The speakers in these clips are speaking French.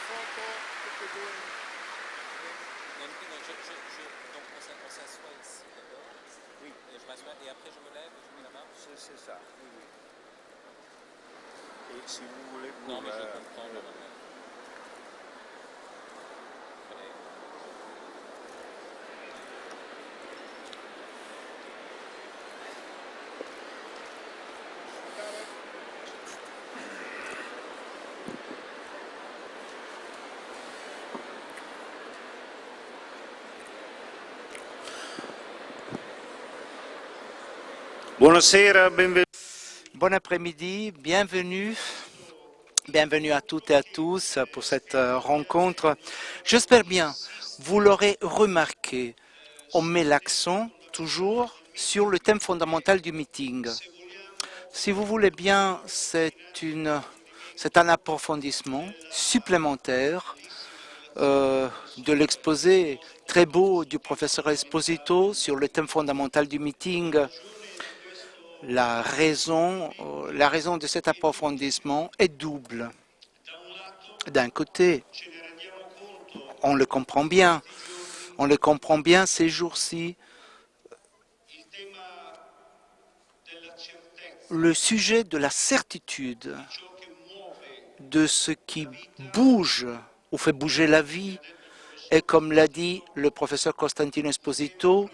Donc on s'assoit ici d'abord. Oui. Je m'assois et après je me lève et je mets la main. C'est ça, oui, oui. Et si vous voulez... Non, mais je comprends, je remets. Buonasera, benvenuti. Bon après-midi, bienvenue. Bienvenue à toutes et à tous pour cette rencontre. J'espère bien, vous l'aurez remarqué, on met l'accent toujours sur le thème fondamental du meeting. Si vous voulez bien, c'est un approfondissement supplémentaire de l'exposé très beau du professeur Esposito sur le thème fondamental du meeting. La raison de cet approfondissement est double. D'un côté, on le comprend bien ces jours-ci, le sujet de la certitude, de ce qui bouge ou fait bouger la vie, est, comme l'a dit le professeur Costantino Esposito,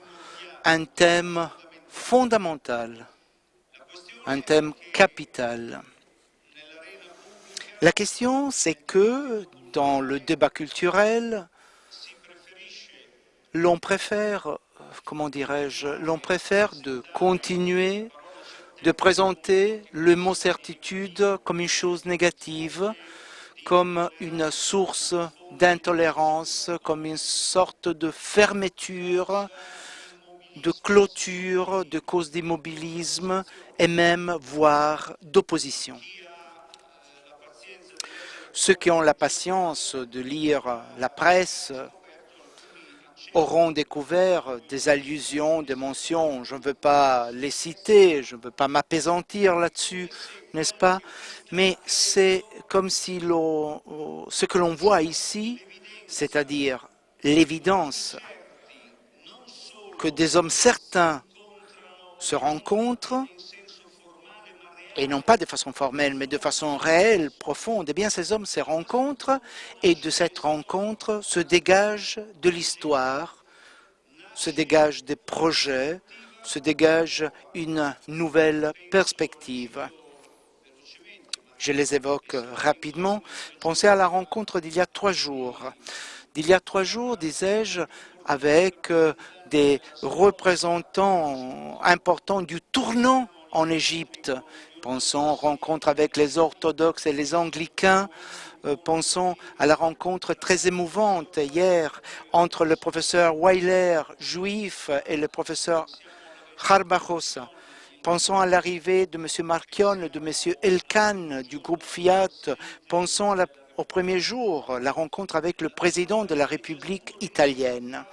un thème fondamental, un thème capital. La question, c'est que dans le débat culturel, l'on préfère, l'on préfère de continuer de présenter le mot certitude comme une chose négative, comme une source d'intolérance, comme une sorte de fermeture, de clôture, de cause d'immobilisme et même, voire, d'opposition. Ceux qui ont la patience de lire la presse auront découvert des allusions, des mentions. Je ne veux pas les citer, je ne veux pas m'appesantir là-dessus, n'est-ce pas? Mais c'est comme si ce que l'on voit ici, c'est-à-dire l'évidence que des hommes certains se rencontrent, et non pas de façon formelle, mais de façon réelle, profonde, eh bien ces hommes se rencontrent, et de cette rencontre se dégage de l'histoire, se dégagent des projets, se dégage une nouvelle perspective. Je les évoque rapidement. Pensez à la rencontre d'il y a 3 jours. D'il y a 3 jours, disais-je, avec des représentants importants du tournant en Égypte. Pensons rencontre avec les orthodoxes et les anglicains. Pensons à la rencontre très émouvante hier entre le professeur Weiler, juif, et le professeur Harbachos. Pensons à l'arrivée de M. Marchione, de M. Elkann du groupe Fiat. Pensons au premier jour, la rencontre avec le président de la République italienne.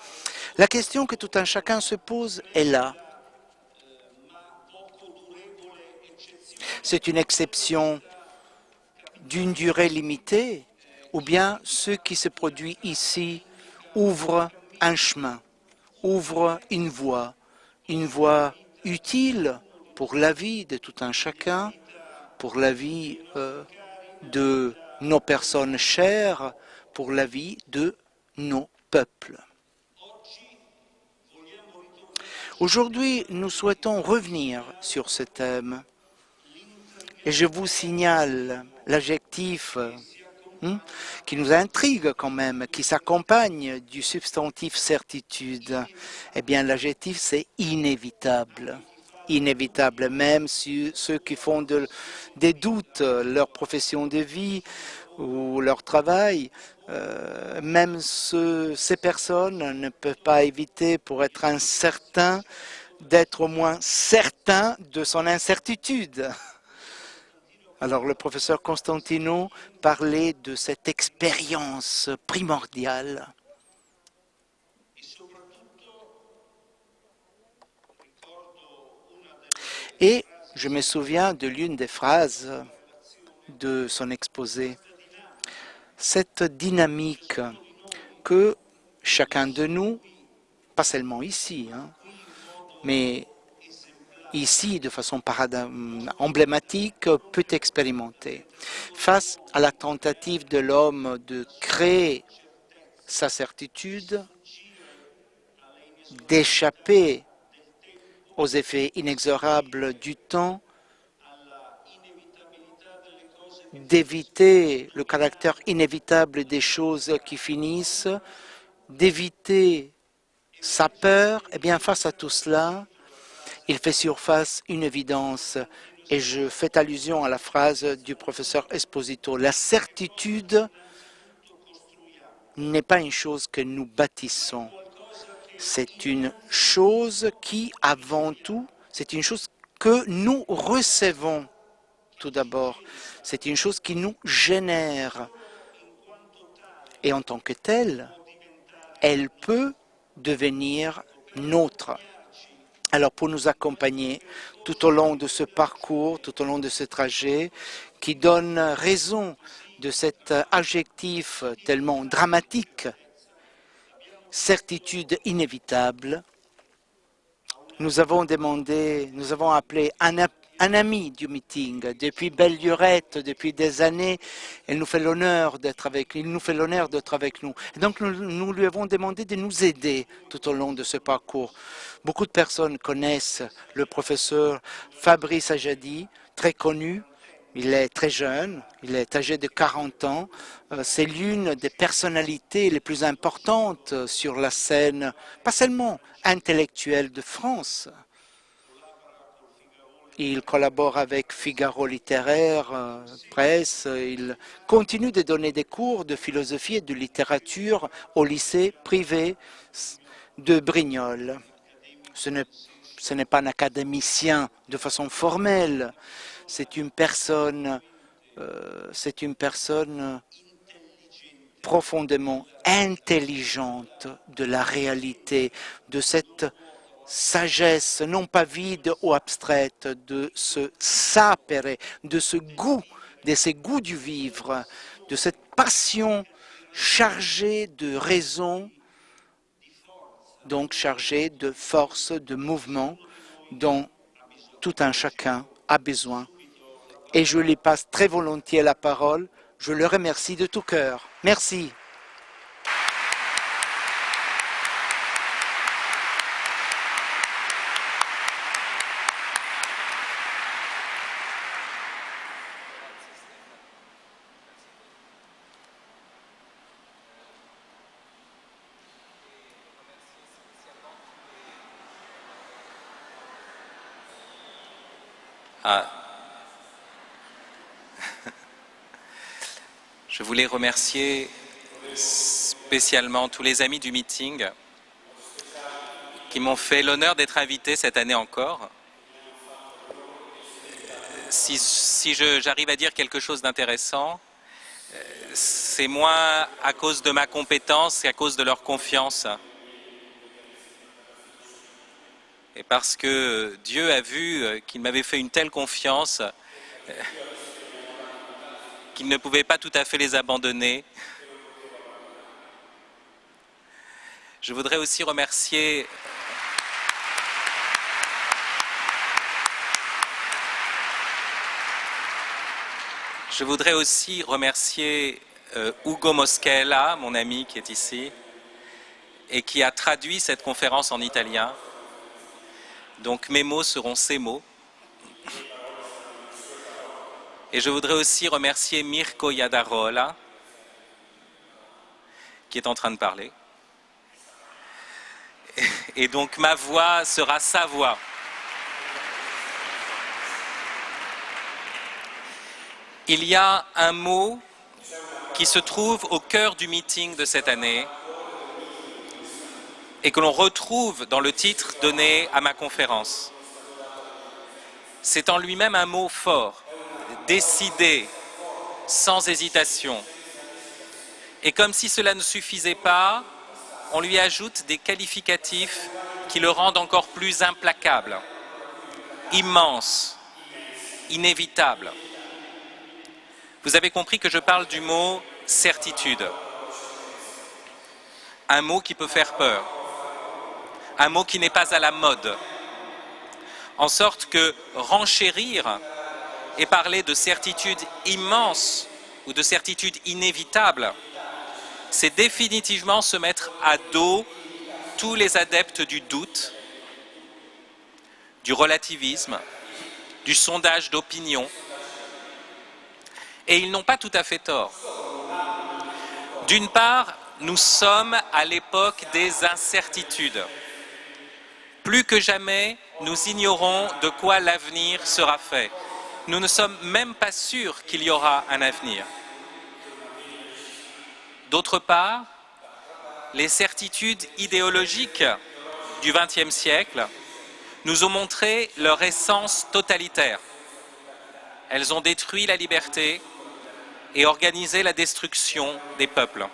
La question que tout un chacun se pose est là. C'est une exception d'une durée limitée, ou bien ce qui se produit ici ouvre un chemin, ouvre une voie utile pour la vie de tout un chacun, pour la vie de nos personnes chères, pour la vie de nos peuples. Aujourd'hui, nous souhaitons revenir sur ce thème. Et je vous signale l'adjectif qui nous intrigue quand même, qui s'accompagne du substantif certitude. Eh bien, l'adjectif, c'est inévitable. Inévitable, même si ceux qui font des doutes leur profession de vie ou leur travail, même ces personnes ne peuvent pas éviter, pour être incertain, d'être au moins certain de son incertitude. Alors le professeur Costantino parlait de cette expérience primordiale. Et je me souviens de l'une des phrases de son exposé. cette dynamique que chacun de nous, pas seulement ici, mais ici de façon emblématique, peut expérimenter. Face à la tentative de l'homme de créer sa certitude, d'échapper aux effets inexorables du temps, d'éviter le caractère inévitable des choses qui finissent, d'éviter sa peur, eh bien face à tout cela, il fait surface une évidence, et je fais allusion à la phrase du professeur Esposito. La certitude n'est pas une chose que nous bâtissons, c'est une chose qui, avant tout, c'est une chose que nous recevons tout d'abord. C'est une chose qui nous génère. Et en tant que telle, elle peut devenir nôtre. Alors pour nous accompagner tout au long de ce parcours, tout au long de ce trajet, qui donne raison de cet adjectif tellement dramatique, certitude inévitable, nous avons appelé un ami du meeting. Depuis belle lurette, depuis des années, il nous fait l'honneur d'être avec nous. Et donc nous lui avons demandé de nous aider tout au long de ce parcours. Beaucoup de personnes connaissent le professeur Fabrice Ajadi, très connu. Il est très jeune, il est âgé de 40 ans. C'est l'une des personnalités les plus importantes sur la scène, pas seulement intellectuelle de France. Il collabore avec Figaro Littéraire, Presse. Il continue de donner des cours de philosophie et de littérature au lycée privé de Brignoles. Ce n'est pas un académicien de façon formelle. C'est une personne profondément intelligente de la réalité, de cette sagesse, non pas vide ou abstraite, de ce sapere, de ces goûts du vivre, de cette passion chargée de raison, donc chargée de force, de mouvement, dont tout un chacun a besoin. Et je lui passe très volontiers la parole. Je le remercie de tout cœur. Merci. Je voulais remercier spécialement tous les amis du meeting qui m'ont fait l'honneur d'être invité cette année encore. Si j'arrive à dire quelque chose d'intéressant, c'est moins à cause de ma compétence qu'à cause de leur confiance. Et parce que Dieu a vu qu'il m'avait fait une telle confiance qu'il ne pouvait pas tout à fait les abandonner. Je voudrais aussi remercier Ugo Moschella, mon ami qui est ici, et qui a traduit cette conférence en italien. Donc mes mots seront ses mots. Et je voudrais aussi remercier Mirko Iadarola, qui est en train de parler. Et donc ma voix sera sa voix. Il y a un mot qui se trouve au cœur du meeting de cette année et que l'on retrouve dans le titre donné à ma conférence. C'est en lui-même un mot fort, décidé, sans hésitation. Et comme si cela ne suffisait pas, on lui ajoute des qualificatifs qui le rendent encore plus implacable, immense, inévitable. Vous avez compris que je parle du mot certitude. Un mot qui peut faire peur. Un mot qui n'est pas à la mode. En sorte que renchérir et parler de certitude immense ou de certitude inévitable, c'est définitivement se mettre à dos tous les adeptes du doute, du relativisme, du sondage d'opinion. Et ils n'ont pas tout à fait tort. D'une part, nous sommes à l'époque des incertitudes. Plus que jamais, nous ignorons de quoi l'avenir sera fait. Nous ne sommes même pas sûrs qu'il y aura un avenir. D'autre part, les certitudes idéologiques du XXe siècle nous ont montré leur essence totalitaire. Elles ont détruit la liberté et organisé la destruction des peuples.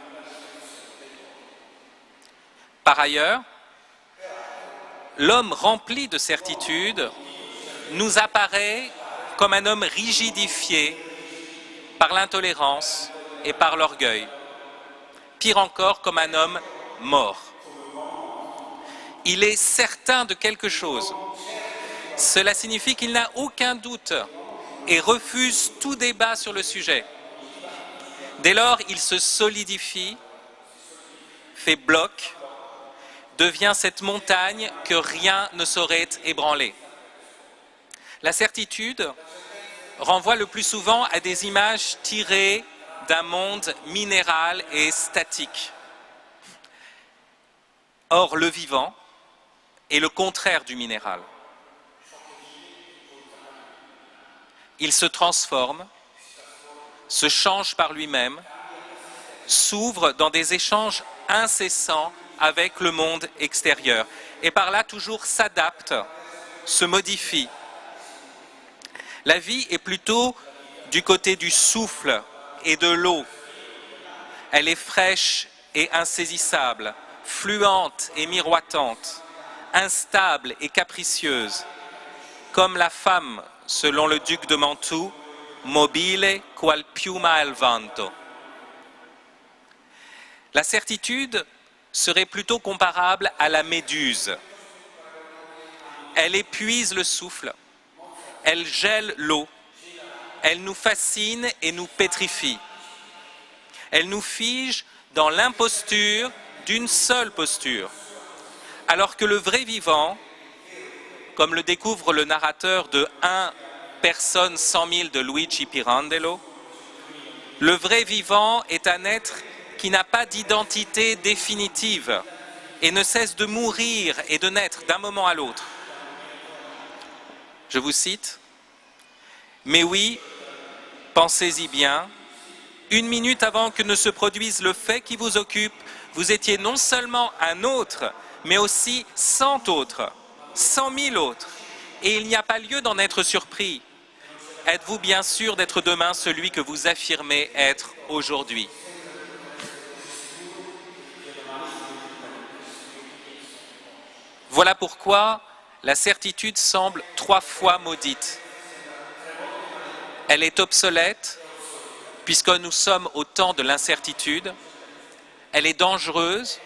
Par ailleurs, l'homme rempli de certitudes nous apparaît comme un homme rigidifié par l'intolérance et par l'orgueil. Pire encore, comme un homme mort. Il est certain de quelque chose. Cela signifie qu'il n'a aucun doute et refuse tout débat sur le sujet. Dès lors, il se solidifie, fait bloc, devient cette montagne que rien ne saurait ébranler. La certitude renvoie le plus souvent à des images tirées d'un monde minéral et statique. Or, le vivant est le contraire du minéral. Il se transforme, se change par lui-même, s'ouvre dans des échanges incessants avec le monde extérieur et par là toujours s'adapte, se modifie. La vie est plutôt du côté du souffle et de l'eau. Elle est fraîche et insaisissable, fluente et miroitante, instable et capricieuse, comme la femme, selon le duc de Mantoue, mobile qual piuma al vento. La certitude serait plutôt comparable à la méduse. Elle épuise le souffle, elle gèle l'eau, elle nous fascine et nous pétrifie. Elle nous fige dans l'imposture d'une seule posture, alors que le vrai vivant, comme le découvre le narrateur de 1 personne 100 000 de Luigi Pirandello, le vrai vivant est un être qui n'a pas d'identité définitive et ne cesse de mourir et de naître d'un moment à l'autre. Je vous cite, « Mais oui, pensez-y bien, 1 minute avant que ne se produise le fait qui vous occupe, vous étiez non seulement un autre, mais aussi 100 autres, 100 000 autres, et il n'y a pas lieu d'en être surpris. Êtes-vous bien sûr d'être demain celui que vous affirmez être aujourd'hui ?» Voilà pourquoi la certitude semble 3 fois maudite. Elle est obsolète, puisque nous sommes au temps de l'incertitude. Elle est dangereuse,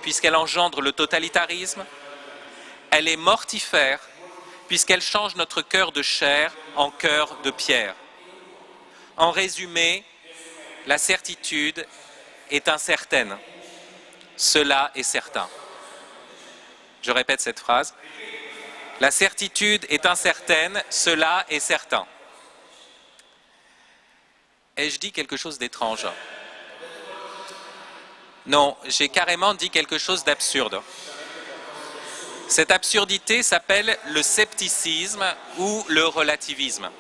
puisqu'elle engendre le totalitarisme. Elle est mortifère, puisqu'elle change notre cœur de chair en cœur de pierre. En résumé, la certitude est incertaine. Cela est certain. Je répète cette phrase. La certitude est incertaine, cela est certain. Ai-je dit quelque chose d'étrange? Non, j'ai carrément dit quelque chose d'absurde. Cette absurdité s'appelle le scepticisme ou le relativisme.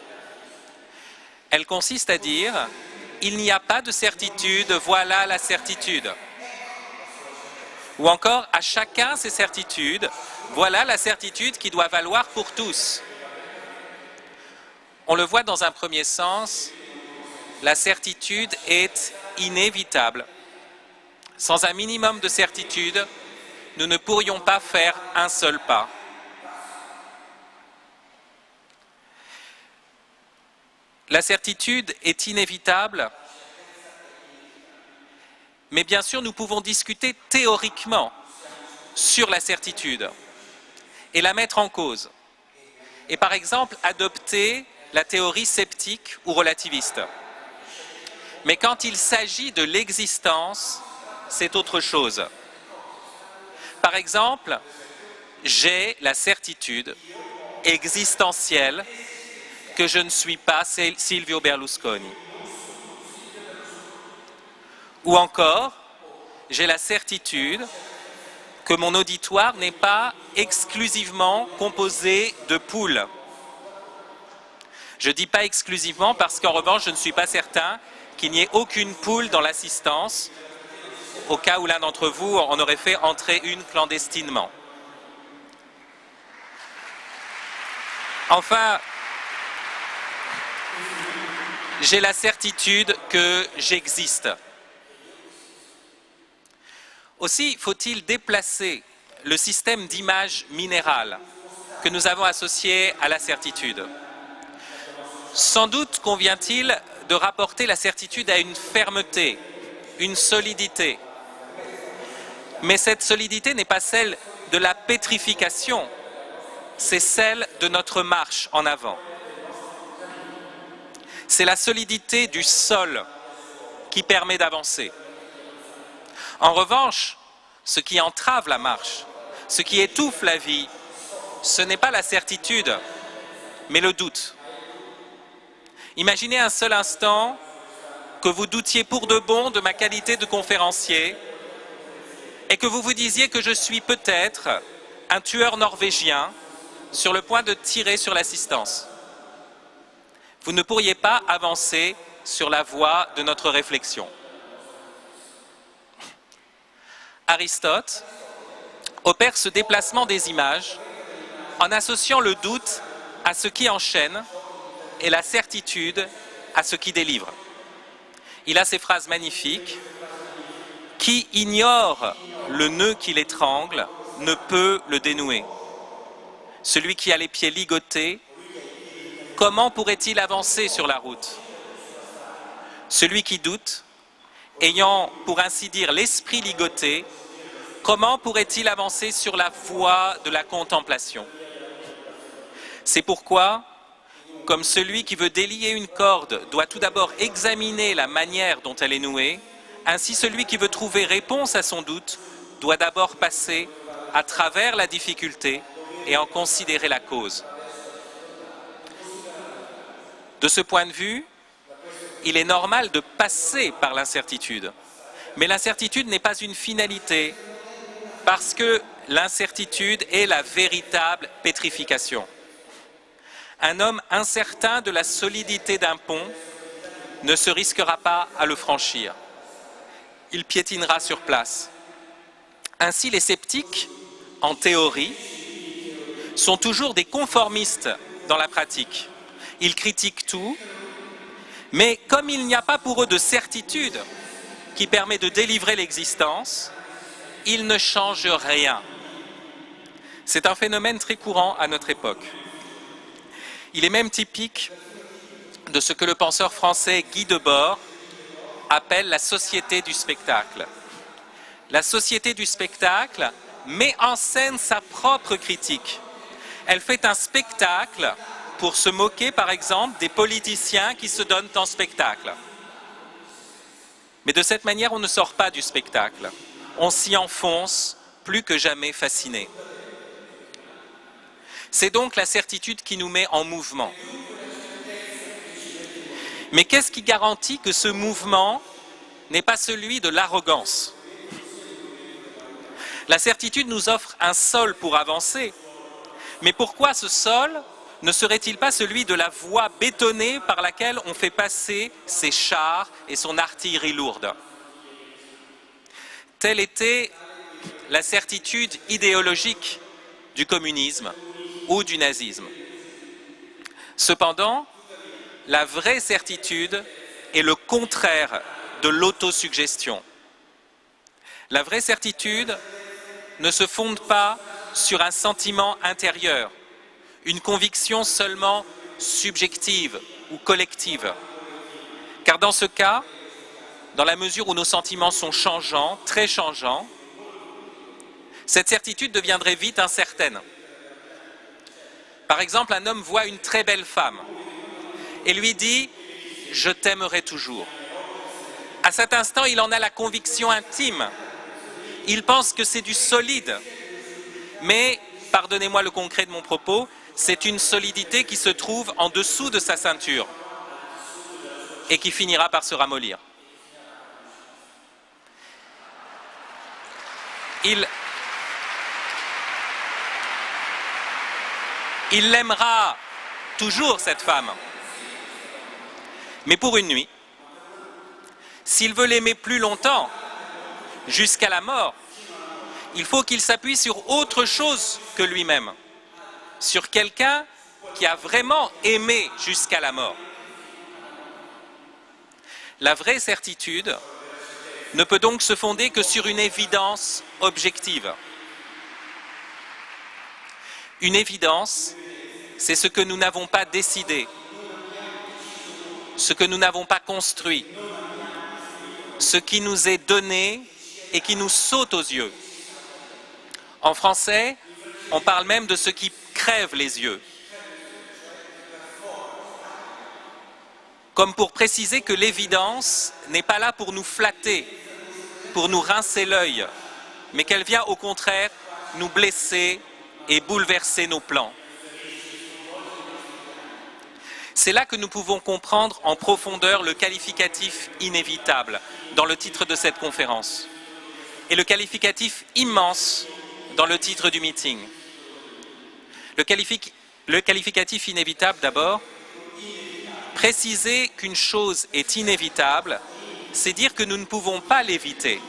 Elle consiste à dire « il n'y a pas de certitude, voilà la certitude ». Ou encore « à chacun ses certitudes, voilà la certitude qui doit valoir pour tous ». On le voit dans un premier sens, la certitude est inévitable. Sans un minimum de certitude, nous ne pourrions pas faire un seul pas. La certitude est inévitable Mais bien sûr, nous pouvons discuter théoriquement sur la certitude et la mettre en cause. Et par exemple, adopter la théorie sceptique ou relativiste. Mais quand il s'agit de l'existence, c'est autre chose. Par exemple, j'ai la certitude existentielle que je ne suis pas Silvio Berlusconi. Ou encore, j'ai la certitude que mon auditoire n'est pas exclusivement composé de poules. Je ne dis pas exclusivement parce qu'en revanche, je ne suis pas certain qu'il n'y ait aucune poule dans l'assistance, au cas où l'un d'entre vous en aurait fait entrer une clandestinement. Enfin, j'ai la certitude que j'existe. Aussi, faut-il déplacer le système d'image minérale que nous avons associé à la certitude. Sans doute convient-il de rapporter la certitude à une fermeté, une solidité. Mais cette solidité n'est pas celle de la pétrification, c'est celle de notre marche en avant. C'est la solidité du sol qui permet d'avancer. En revanche, ce qui entrave la marche, ce qui étouffe la vie, ce n'est pas la certitude, mais le doute. Imaginez un seul instant que vous doutiez pour de bon de ma qualité de conférencier et que vous vous disiez que je suis peut-être un tueur norvégien sur le point de tirer sur l'assistance. Vous ne pourriez pas avancer sur la voie de notre réflexion. Aristote opère ce déplacement des images en associant le doute à ce qui enchaîne et la certitude à ce qui délivre. Il a ces phrases magnifiques. « Qui ignore le nœud qui l'étrangle ne peut le dénouer. Celui qui a les pieds ligotés, comment pourrait-il avancer sur la route? Celui qui doute, ayant pour ainsi dire l'esprit ligoté, comment pourrait-il avancer sur la voie de la contemplation? C'est pourquoi, comme celui qui veut délier une corde doit tout d'abord examiner la manière dont elle est nouée, ainsi celui qui veut trouver réponse à son doute doit d'abord passer à travers la difficulté et en considérer la cause. De ce point de vue, il est normal de passer par l'incertitude. Mais l'incertitude n'est pas une finalité, parce que l'incertitude est la véritable pétrification. Un homme incertain de la solidité d'un pont ne se risquera pas à le franchir. Il piétinera sur place. Ainsi, les sceptiques, en théorie, sont toujours des conformistes dans la pratique. Ils critiquent tout, mais comme il n'y a pas pour eux de certitude qui permet de délivrer l'existence, ils ne changent rien. C'est un phénomène très courant à notre époque. Il est même typique de ce que le penseur français Guy Debord appelle la société du spectacle. La société du spectacle met en scène sa propre critique. Elle fait un spectacle pour se moquer, par exemple, des politiciens qui se donnent en spectacle. Mais de cette manière, on ne sort pas du spectacle. On s'y enfonce, plus que jamais fasciné. C'est donc la certitude qui nous met en mouvement. Mais qu'est-ce qui garantit que ce mouvement n'est pas celui de l'arrogance? La certitude nous offre un sol pour avancer. Mais pourquoi ce sol ne serait-il pas celui de la voie bétonnée par laquelle on fait passer ses chars et son artillerie lourde? Telle était la certitude idéologique du communisme ou du nazisme. Cependant, la vraie certitude est le contraire de l'autosuggestion. La vraie certitude ne se fonde pas sur un sentiment intérieur, une conviction seulement subjective ou collective. Car dans ce cas, dans la mesure où nos sentiments sont changeants, très changeants, cette certitude deviendrait vite incertaine. Par exemple, un homme voit une très belle femme et lui dit « Je t'aimerai toujours ». À cet instant, il en a la conviction intime. Il pense que c'est du solide. Mais, pardonnez-moi le concret de mon propos, c'est une solidité qui se trouve en dessous de sa ceinture et qui finira par se ramollir. Il l'aimera toujours, cette femme, mais pour une nuit. S'il veut l'aimer plus longtemps, jusqu'à la mort, il faut qu'il s'appuie sur autre chose que lui-même, sur quelqu'un qui a vraiment aimé jusqu'à la mort. La vraie certitude ne peut donc se fonder que sur une évidence objective. Une évidence, c'est ce que nous n'avons pas décidé, ce que nous n'avons pas construit, ce qui nous est donné et qui nous saute aux yeux. En français, on parle même de ce qui crève les yeux. Comme pour préciser que l'évidence n'est pas là pour nous flatter, pour nous rincer l'œil, mais qu'elle vient au contraire nous blesser et bouleverser nos plans. C'est là que nous pouvons comprendre en profondeur le qualificatif inévitable dans le titre de cette conférence et le qualificatif immense dans le titre du meeting. Le qualificatif inévitable d'abord, préciser qu'une chose est inévitable, c'est dire que nous ne pouvons pas l'éviter.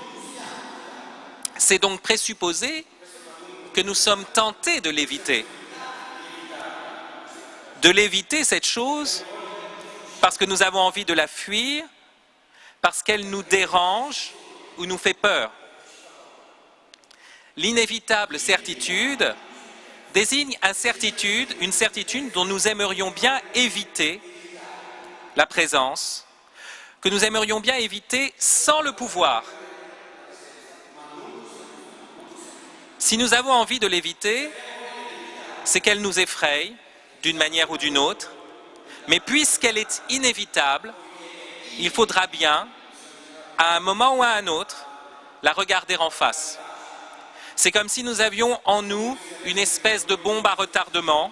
C'est donc présupposer que nous sommes tentés de l'éviter. De l'éviter, cette chose, parce que nous avons envie de la fuir, parce qu'elle nous dérange ou nous fait peur. L'inévitable certitude désigne une certitude dont nous aimerions bien éviter la présence, que nous aimerions bien éviter sans le pouvoir. Si nous avons envie de l'éviter, c'est qu'elle nous effraie d'une manière ou d'une autre, mais puisqu'elle est inévitable, il faudra bien, à un moment ou à un autre, la regarder en face. C'est comme si nous avions en nous une espèce de bombe à retardement.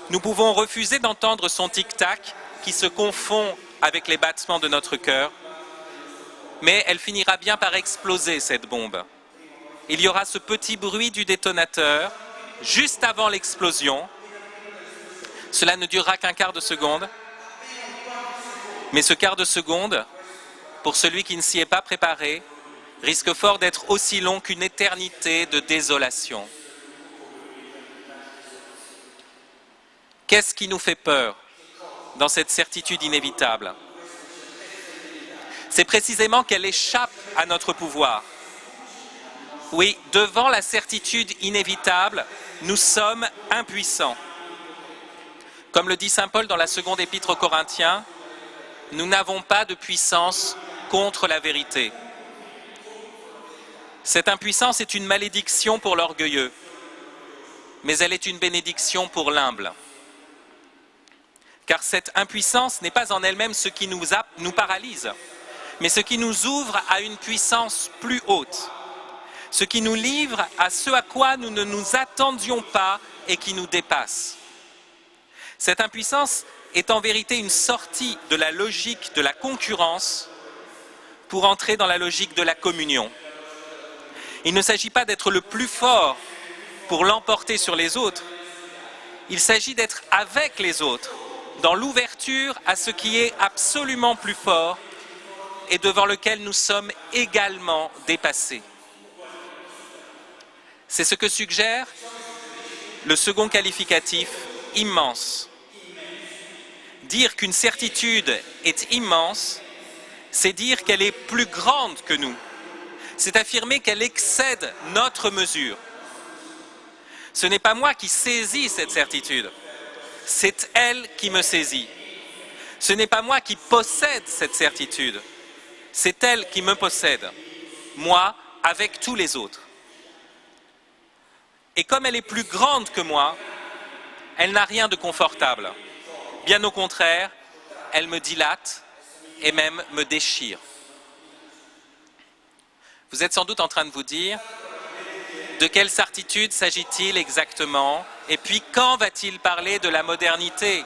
Nous pouvons refuser d'entendre son tic-tac qui se confond avec les battements de notre cœur, mais elle finira bien par exploser, cette bombe. Il y aura ce petit bruit du détonateur juste avant l'explosion. Cela ne durera qu'un quart de seconde, mais ce quart de seconde, pour celui qui ne s'y est pas préparé, risque fort d'être aussi long qu'une éternité de désolation. Qu'est-ce qui nous fait peur dans cette certitude inévitable? C'est précisément qu'elle échappe à notre pouvoir. Oui, devant la certitude inévitable, nous sommes impuissants. Comme le dit saint Paul dans la seconde épître aux Corinthiens, nous n'avons pas de puissance contre la vérité. Cette impuissance est une malédiction pour l'orgueilleux, mais elle est une bénédiction pour l'humble. Car cette impuissance n'est pas en elle-même ce qui nous paralyse, mais ce qui nous ouvre à une puissance plus haute, ce qui nous livre à ce à quoi nous ne nous attendions pas et qui nous dépasse. Cette impuissance est en vérité une sortie de la logique de la concurrence pour entrer dans la logique de la communion. Il ne s'agit pas d'être le plus fort pour l'emporter sur les autres, il s'agit d'être avec les autres, dans l'ouverture à ce qui est absolument plus fort et devant lequel nous sommes également dépassés. C'est ce que suggère le second qualificatif, immense. Dire qu'une certitude est immense, c'est dire qu'elle est plus grande que nous. C'est affirmer qu'elle excède notre mesure. Ce n'est pas moi qui saisis cette certitude, c'est elle qui me saisit. Ce n'est pas moi qui possède cette certitude, C'est elle qui me possède, moi avec tous les autres. Et comme elle est plus grande que moi, elle n'a rien de confortable. Bien au contraire, elle me dilate et même me déchire. Vous êtes sans doute en train de vous dire, de quelle certitude s'agit-il exactement? Et puis quand va-t-il parler de la modernité?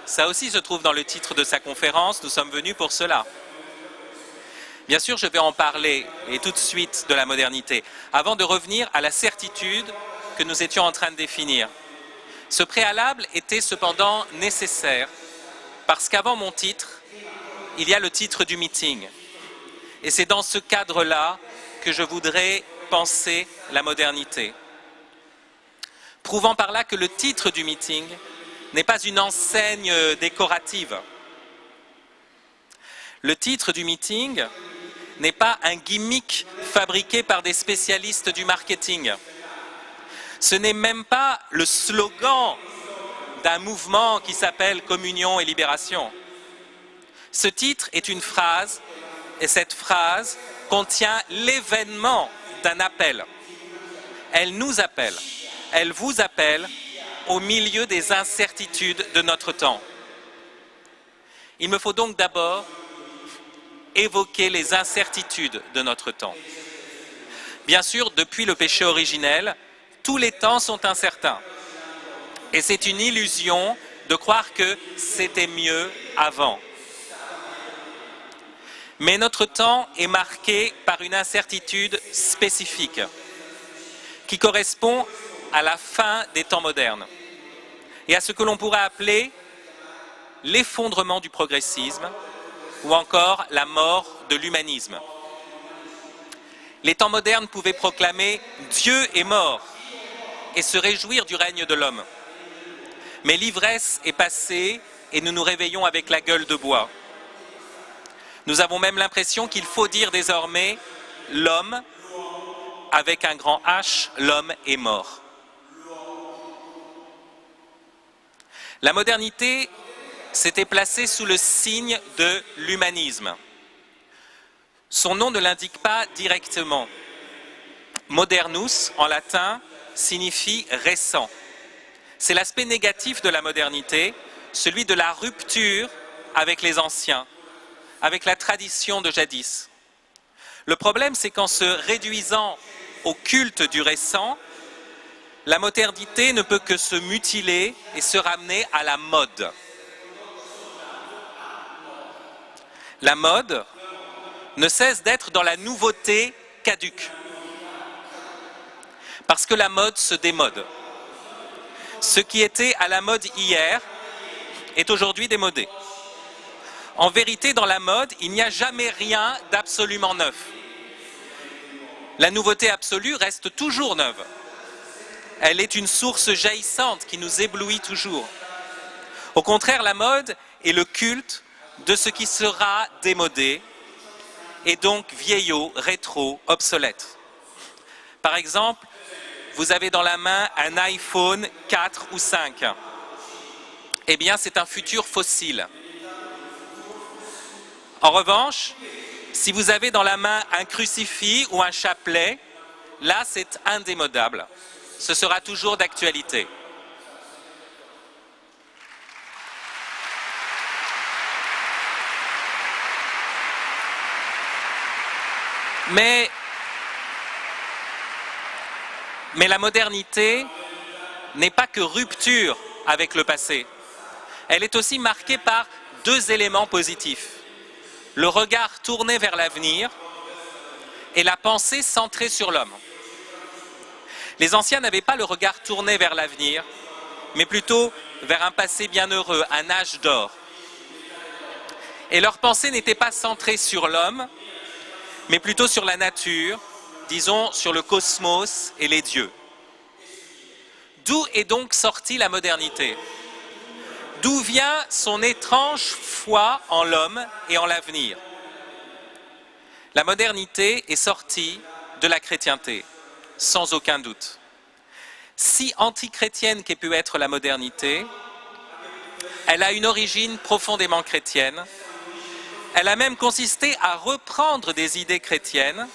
Ça aussi se trouve dans le titre de sa conférence, nous sommes venus pour cela. Bien sûr, je vais en parler, et tout de suite, de la modernité, avant de revenir à la certitude que nous étions en train de définir. Ce préalable était cependant nécessaire, parce qu'avant mon titre, il y a le titre du meeting. Et c'est dans ce cadre-là que je voudrais penser la modernité. Prouvant par là que le titre du meeting n'est pas une enseigne décorative. Le titre du meeting n'est pas un gimmick fabriqué par des spécialistes du marketing. Ce n'est même pas le slogan d'un mouvement qui s'appelle Communion et Libération. Ce titre est une phrase, et cette phrase contient l'événement d'un appel. Elle nous appelle, elle vous appelle au milieu des incertitudes de notre temps. Il me faut donc d'abord évoquer les incertitudes de notre temps. Bien sûr, depuis le péché originel, tous les temps sont incertains. Et c'est une illusion de croire que c'était mieux avant. Mais notre temps est marqué par une incertitude spécifique qui correspond à la fin des temps modernes et à ce que l'on pourrait appeler l'effondrement du progressisme ou encore la mort de l'humanisme. Les temps modernes pouvaient proclamer « Dieu est mort » et se réjouir du règne de l'homme. Mais l'ivresse est passée et nous nous réveillons avec la gueule de bois. Nous avons même l'impression qu'il faut dire désormais « l'homme » avec un grand H, l'homme est mort. La modernité s'était placée sous le signe de l'humanisme. Son nom ne l'indique pas directement. Modernus, en latin, signifie récent. C'est l'aspect négatif de la modernité, celui de la rupture avec les anciens, avec la tradition de jadis. Le problème, c'est qu'en se réduisant au culte du récent, la modernité ne peut que se mutiler et se ramener à la mode. La mode ne cesse d'être dans la nouveauté caduque. Parce que la mode se démode. Ce qui était à la mode hier est aujourd'hui démodé. En vérité, dans la mode, il n'y a jamais rien d'absolument neuf. La nouveauté absolue reste toujours neuve. Elle est une source jaillissante qui nous éblouit toujours. Au contraire, la mode est le culte de ce qui sera démodé et donc vieillot, rétro, obsolète. Par exemple, vous avez dans la main un iPhone 4 ou 5. Eh bien, c'est un futur fossile. En revanche, si vous avez dans la main un crucifix ou un chapelet, là, c'est indémodable. Ce sera toujours d'actualité. Mais la modernité n'est pas que rupture avec le passé. Elle est aussi marquée par deux éléments positifs. Le regard tourné vers l'avenir et la pensée centrée sur l'homme. Les anciens n'avaient pas le regard tourné vers l'avenir, mais plutôt vers un passé bienheureux, un âge d'or. Et leur pensée n'était pas centrée sur l'homme, mais plutôt sur la nature, disons sur le cosmos et les dieux. D'où est donc sortie la modernité? D'où vient son étrange foi en l'homme et en l'avenir? La modernité est sortie de la chrétienté, sans aucun doute. Si antichrétienne qu'ait pu être la modernité, elle a une origine profondément chrétienne. Elle a même consisté à reprendre des idées chrétiennes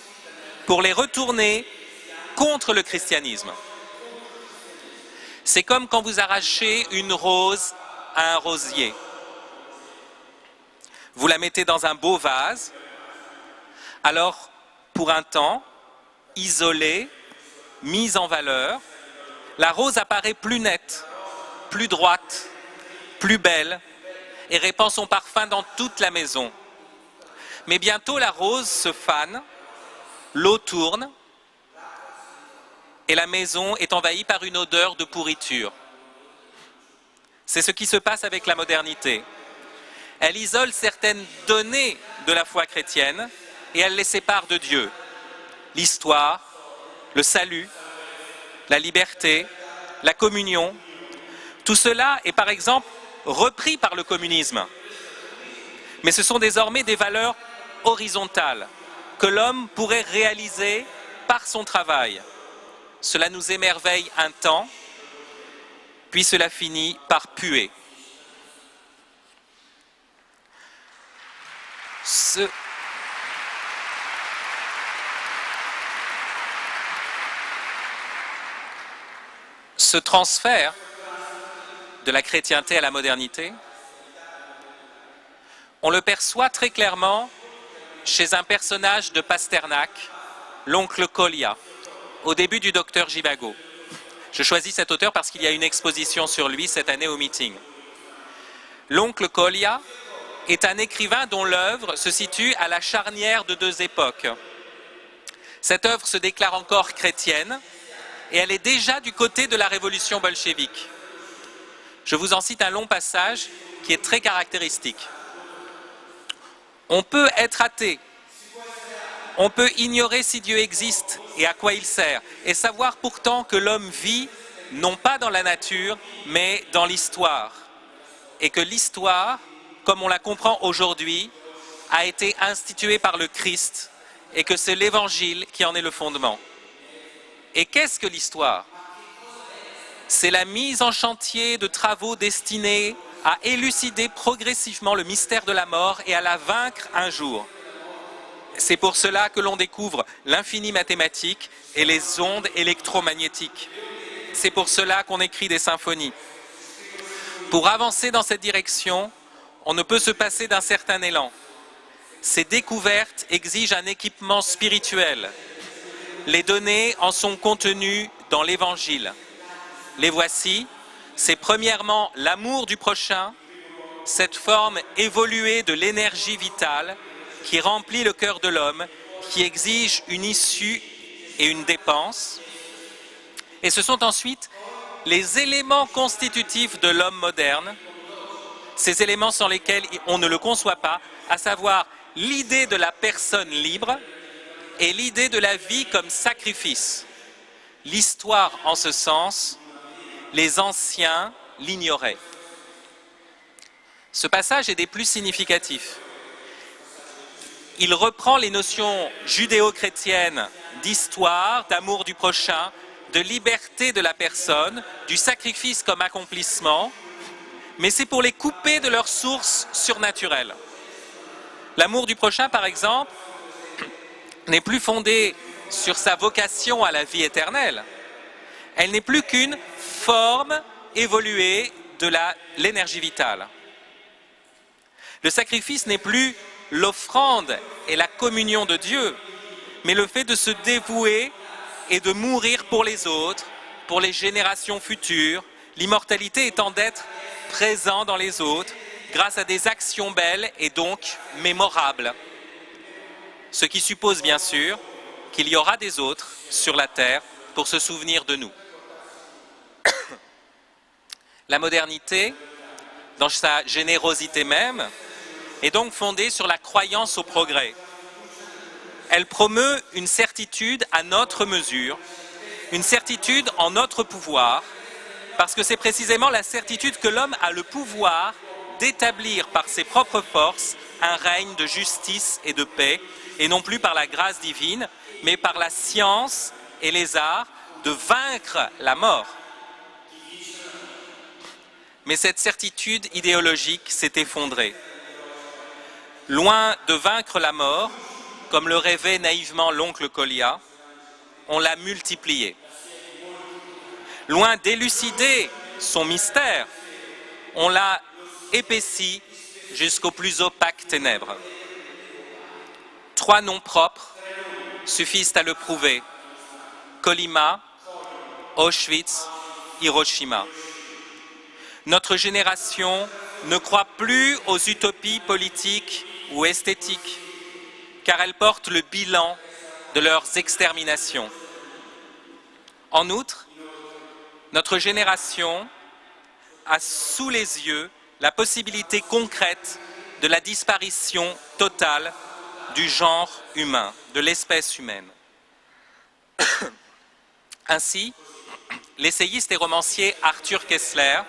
pour les retourner contre le christianisme. C'est comme quand vous arrachez une rose à un rosier. Vous la mettez dans un beau vase, alors pour un temps, isolée, mise en valeur, la rose apparaît plus nette, plus droite, plus belle et répand son parfum dans toute la maison. Mais bientôt la rose se fane, l'eau tourne et la maison est envahie par une odeur de pourriture. C'est ce qui se passe avec la modernité. Elle isole certaines données de la foi chrétienne et elle les sépare de Dieu. L'histoire, le salut, la liberté, la communion, tout cela est par exemple repris par le communisme. Mais ce sont désormais des valeurs horizontales que l'homme pourrait réaliser par son travail. Cela nous émerveille un temps, puis cela finit par puer. Ce transfert de la chrétienté à la modernité, on le perçoit très clairement chez un personnage de Pasternak, l'oncle Kolya, au début du Docteur Zhivago. Je choisis cet auteur parce qu'il y a une exposition sur lui cette année au meeting. L'oncle Kolya est un écrivain dont l'œuvre se situe à la charnière de deux époques. Cette œuvre se déclare encore chrétienne et elle est déjà du côté de la révolution bolchevique. Je vous en cite un long passage qui est très caractéristique. On peut être athée, on peut ignorer si Dieu existe et à quoi il sert, et savoir pourtant que l'homme vit non pas dans la nature, mais dans l'histoire. Et que l'histoire, comme on la comprend aujourd'hui, a été instituée par le Christ, et que c'est l'Évangile qui en est le fondement. Et qu'est-ce que l'histoire ? C'est la mise en chantier de travaux destinés à élucider progressivement le mystère de la mort et à la vaincre un jour. C'est pour cela que l'on découvre l'infini mathématique et les ondes électromagnétiques. C'est pour cela qu'on écrit des symphonies. Pour avancer dans cette direction, on ne peut se passer d'un certain élan. Ces découvertes exigent un équipement spirituel. Les données en sont contenues dans l'Évangile. Les voici, c'est premièrement l'amour du prochain, cette forme évoluée de l'énergie vitale qui remplit le cœur de l'homme, qui exige une issue et une dépense. Et ce sont ensuite les éléments constitutifs de l'homme moderne, ces éléments sans lesquels on ne le conçoit pas, à savoir l'idée de la personne libre et l'idée de la vie comme sacrifice. L'histoire, en ce sens, les anciens l'ignoraient. Ce passage est des plus significatifs. Il reprend les notions judéo-chrétiennes d'histoire, d'amour du prochain, de liberté de la personne, du sacrifice comme accomplissement, mais c'est pour les couper de leur source surnaturelle. L'amour du prochain, par exemple, n'est plus fondé sur sa vocation à la vie éternelle. Elle n'est plus qu'une forme évoluée de l'énergie vitale. Le sacrifice n'est plus l'offrande et la communion de Dieu, mais le fait de se dévouer et de mourir pour les autres, pour les générations futures, l'immortalité étant d'être présent dans les autres grâce à des actions belles et donc mémorables. Ce qui suppose bien sûr qu'il y aura des autres sur la terre pour se souvenir de nous. La modernité, dans sa générosité même, est donc fondée sur la croyance au progrès. Elle promeut une certitude à notre mesure, une certitude en notre pouvoir, parce que c'est précisément la certitude que l'homme a le pouvoir d'établir par ses propres forces un règne de justice et de paix, et non plus par la grâce divine, mais par la science et les arts, de vaincre la mort. Mais cette certitude idéologique s'est effondrée. Loin de vaincre la mort, comme le rêvait naïvement l'oncle Kolia, on l'a multiplié. Loin d'élucider son mystère, on l'a épaissi jusqu'aux plus opaques ténèbres. 3 noms propres suffisent à le prouver: Colima, Auschwitz, Hiroshima. Notre génération ne croit plus aux utopies politiques ou esthétiques, car elles portent le bilan de leurs exterminations. En outre, notre génération a sous les yeux la possibilité concrète de la disparition totale du genre humain, de l'espèce humaine. Ainsi, l'essayiste et romancier Arthur Koestler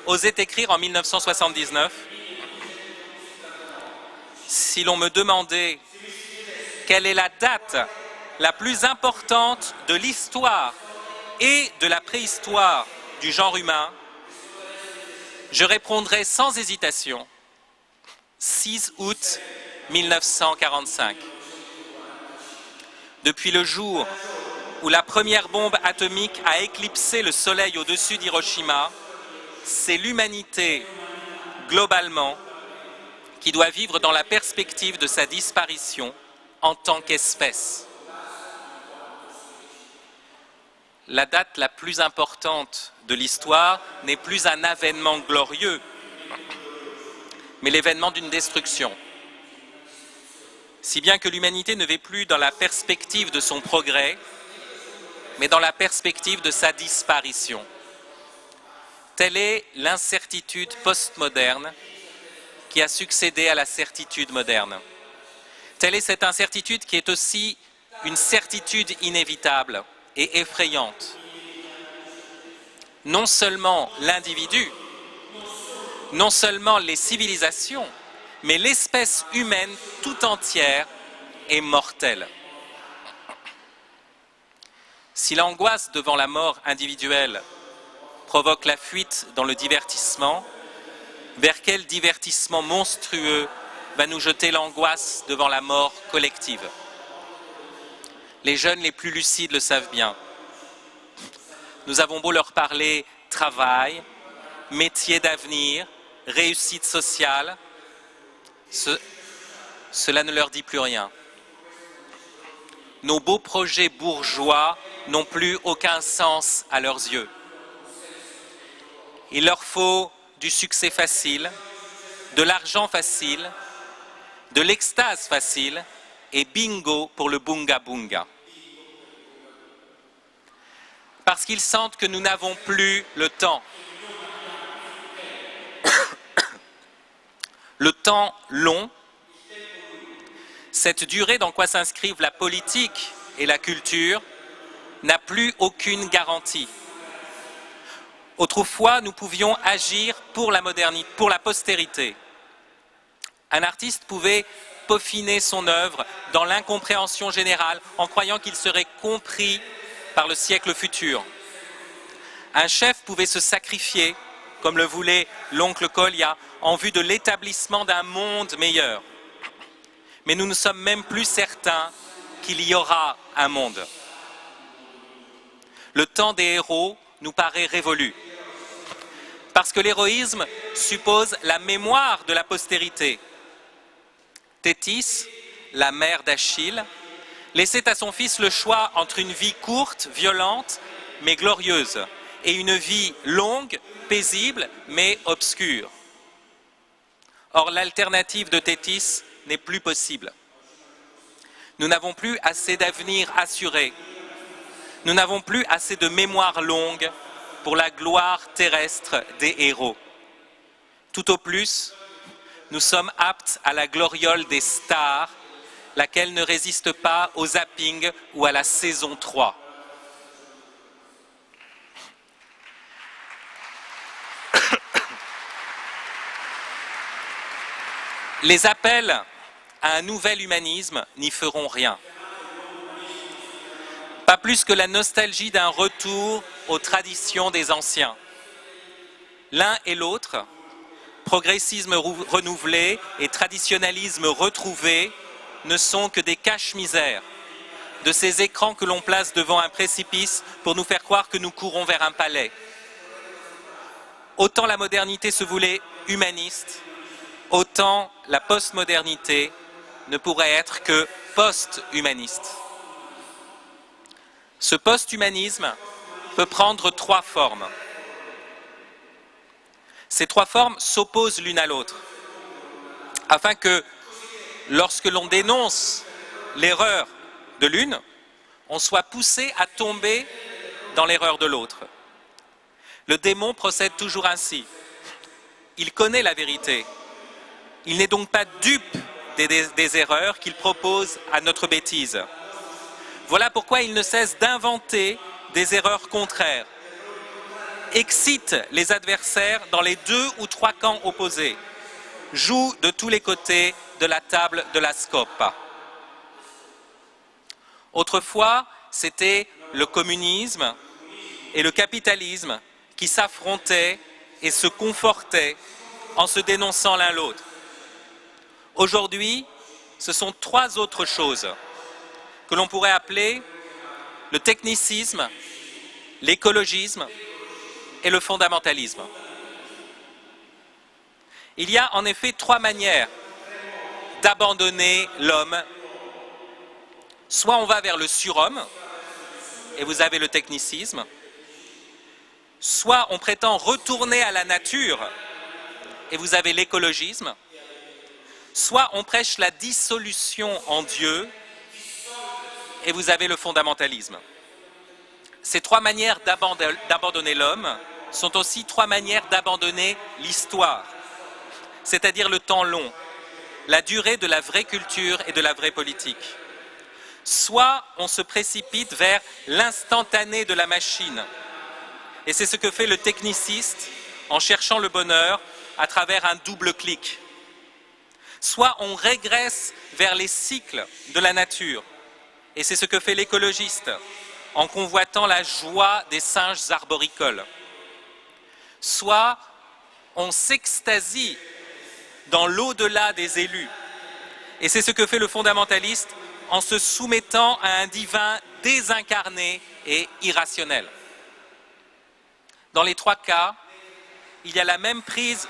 osait écrire en 1979 : « Si l'on me demandait quelle est la date la plus importante de l'histoire et de la préhistoire du genre humain, je répondrais sans hésitation 6 août 1945. Depuis le jour où la première bombe atomique a éclipsé le soleil au-dessus d'Hiroshima, c'est l'humanité, globalement, qui doit vivre dans la perspective de sa disparition en tant qu'espèce. » La date la plus importante de l'histoire n'est plus un avènement glorieux, mais l'événement d'une destruction. Si bien que l'humanité ne vit plus dans la perspective de son progrès, mais dans la perspective de sa disparition. Telle est l'incertitude postmoderne qui a succédé à la certitude moderne. Telle est cette incertitude qui est aussi une certitude inévitable et effrayante. Non seulement l'individu, non seulement les civilisations, mais l'espèce humaine tout entière est mortelle. Si l'angoisse devant la mort individuelle provoque la fuite dans le divertissement, vers quel divertissement monstrueux va nous jeter l'angoisse devant la mort collective? Les jeunes les plus lucides le savent bien. Nous avons beau leur parler travail, métier d'avenir, réussite sociale, cela ne leur dit plus rien. Nos beaux projets bourgeois n'ont plus aucun sens à leurs yeux. Il leur faut du succès facile, de l'argent facile, de l'extase facile et bingo pour le bunga bunga. Parce qu'ils sentent que nous n'avons plus le temps. Le temps long, cette durée dans quoi s'inscrivent la politique et la culture, n'a plus aucune garantie. Autrefois, nous pouvions agir pour la modernité, pour la postérité. Un artiste pouvait peaufiner son œuvre dans l'incompréhension générale en croyant qu'il serait compris par le siècle futur. Un chef pouvait se sacrifier, comme le voulait l'oncle Kolia, en vue de l'établissement d'un monde meilleur. Mais nous ne sommes même plus certains qu'il y aura un monde. Le temps des héros nous paraît révolu. Parce que l'héroïsme suppose la mémoire de la postérité. Thétis, la mère d'Achille, laissait à son fils le choix entre une vie courte, violente, mais glorieuse, et une vie longue, paisible, mais obscure. Or, l'alternative de Thétis n'est plus possible. Nous n'avons plus assez d'avenir assuré. Nous n'avons plus assez de mémoire longue pour la gloire terrestre des héros. Tout au plus, nous sommes aptes à la gloriole des stars, laquelle ne résiste pas au zapping ou à la saison 3. Les appels à un nouvel humanisme n'y feront rien. Pas plus que la nostalgie d'un retour aux traditions des anciens. L'un et l'autre progressisme renouvelé et traditionnalisme retrouvé ne sont que des cache-misères de ces écrans que l'on place devant un précipice pour nous faire croire que nous courons vers un palais. Autant la modernité se voulait humaniste, autant la postmodernité ne pourrait être que post-humaniste. Ce post-humanisme peut prendre trois formes. Ces trois formes s'opposent l'une à l'autre, afin que, lorsque l'on dénonce l'erreur de l'une, on soit poussé à tomber dans l'erreur de l'autre. Le démon procède toujours ainsi. Il connaît la vérité. Il n'est donc pas dupe des erreurs qu'il propose à notre bêtise. Voilà pourquoi il ne cesse d'inventer des erreurs contraires, excite les adversaires dans les 2 ou 3 camps opposés, joue de tous les côtés de la table de la scopa. Autrefois, c'était le communisme et le capitalisme qui s'affrontaient et se confortaient en se dénonçant l'un l'autre. Aujourd'hui, ce sont 3 autres choses que l'on pourrait appeler le technicisme, l'écologisme et le fondamentalisme. Il y a en effet 3 manières d'abandonner l'homme. Soit on va vers le surhomme, et vous avez le technicisme, soit on prétend retourner à la nature, et vous avez l'écologisme, soit on prêche la dissolution en Dieu, et vous avez le fondamentalisme. Ces 3 manières d'abandonner l'homme sont aussi 3 manières d'abandonner l'histoire, c'est-à-dire le temps long, la durée de la vraie culture et de la vraie politique. Soit on se précipite vers l'instantané de la machine, et c'est ce que fait le techniciste en cherchant le bonheur à travers un double clic. Soit on régresse vers les cycles de la nature, et c'est ce que fait l'écologiste en convoitant la joie des singes arboricoles. Soit on s'extasie dans l'au-delà des élus, et c'est ce que fait le fondamentaliste en se soumettant à un divin désincarné et irrationnel. Dans les 3 cas, il y a la même prise.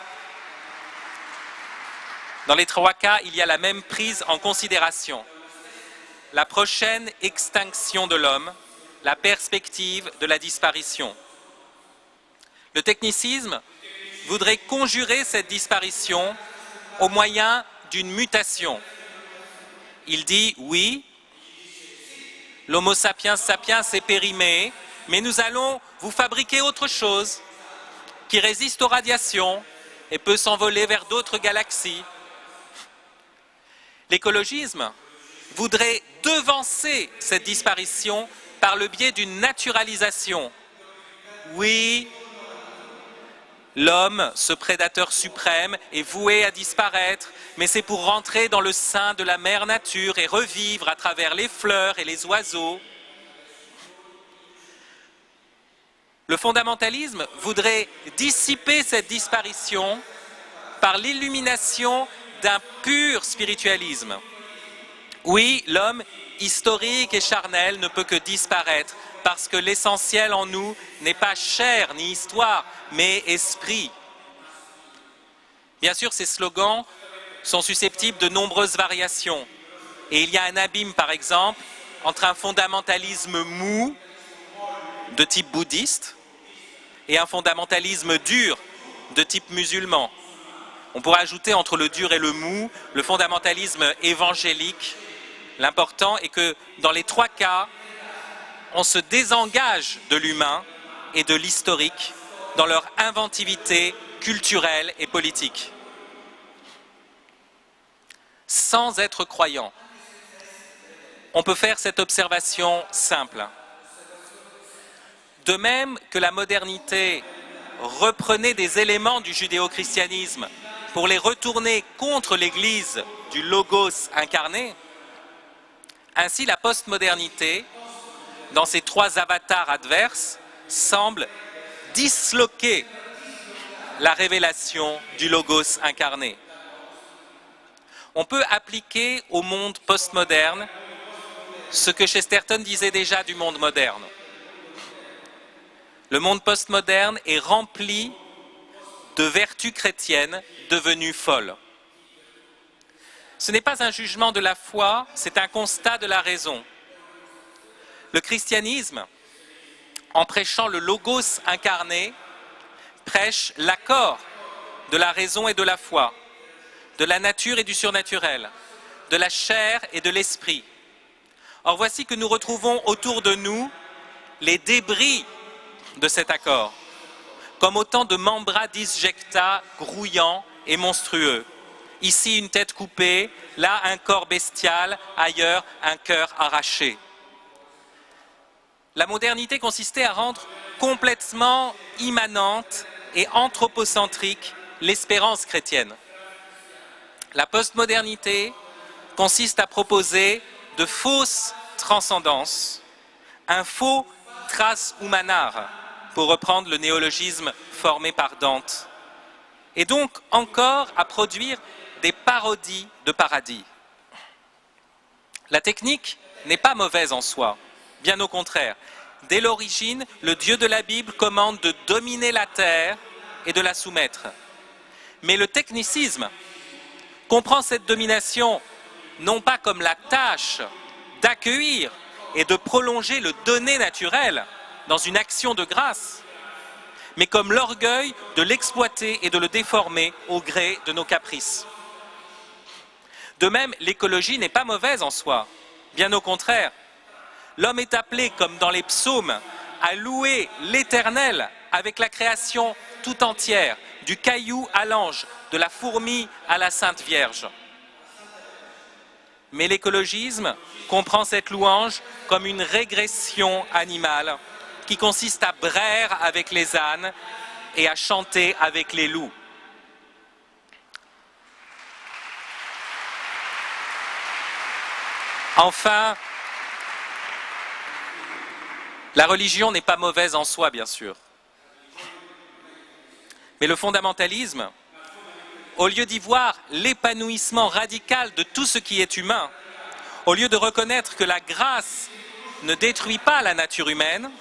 Dans les 3 cas, il y a la même prise en considération. La prochaine extinction de l'homme, la perspective de la disparition. Le technicisme voudrait conjurer cette disparition au moyen d'une mutation. Il dit, oui, l'homo sapiens sapiens est périmé, mais nous allons vous fabriquer autre chose qui résiste aux radiations et peut s'envoler vers d'autres galaxies. L'écologisme voudrait devancer cette disparition par le biais d'une naturalisation. Oui, l'homme, ce prédateur suprême, est voué à disparaître, mais c'est pour rentrer dans le sein de la mère nature et revivre à travers les fleurs et les oiseaux. Le fondamentalisme voudrait dissiper cette disparition par l'illumination d'un pur spiritualisme. Oui, l'homme historique et charnel ne peut que disparaître parce que l'essentiel en nous n'est pas chair ni histoire, mais esprit. Bien sûr, ces slogans sont susceptibles de nombreuses variations. Et il y a un abîme, par exemple, entre un fondamentalisme mou, de type bouddhiste, et un fondamentalisme dur, de type musulman. On pourrait ajouter entre le dur et le mou, le fondamentalisme évangélique. L'important est que dans les 3 cas, on se désengage de l'humain et de l'historique dans leur inventivité culturelle et politique. Sans être croyant, on peut faire cette observation simple. De même que la modernité reprenait des éléments du judéo-christianisme pour les retourner contre l'Église du Logos incarné, ainsi la postmodernité, dans ses 3 avatars adverses, semble disloquer la révélation du Logos incarné. On peut appliquer au monde postmoderne ce que Chesterton disait déjà du monde moderne. Le monde postmoderne est rempli de vertus chrétiennes devenues folles. Ce n'est pas un jugement de la foi, c'est un constat de la raison. Le christianisme, en prêchant le Logos incarné, prêche l'accord de la raison et de la foi, de la nature et du surnaturel, de la chair et de l'esprit. Or voici que nous retrouvons autour de nous les débris de cet accord, comme autant de membra disjecta grouillants et monstrueux. Ici une tête coupée, là un corps bestial, ailleurs un cœur arraché. La modernité consistait à rendre complètement immanente et anthropocentrique l'espérance chrétienne. La postmodernité consiste à proposer de fausses transcendances, un faux tras humanar, pour reprendre le néologisme formé par Dante, et donc encore à produire des parodies de paradis. La technique n'est pas mauvaise en soi, bien au contraire. Dès l'origine, le Dieu de la Bible commande de dominer la terre et de la soumettre. Mais le technicisme comprend cette domination non pas comme la tâche d'accueillir et de prolonger le donné naturel dans une action de grâce, mais comme l'orgueil de l'exploiter et de le déformer au gré de nos caprices. De même, l'écologie n'est pas mauvaise en soi, bien au contraire. L'homme est appelé, comme dans les psaumes, à louer l'Éternel avec la création tout entière, du caillou à l'ange, de la fourmi à la Sainte Vierge. Mais l'écologisme comprend cette louange comme une régression animale qui consiste à braire avec les ânes et à chanter avec les loups. Enfin, la religion n'est pas mauvaise en soi, bien sûr. Mais le fondamentalisme, au lieu d'y voir l'épanouissement radical de tout ce qui est humain, au lieu de reconnaître que la grâce ne détruit pas la nature humaine,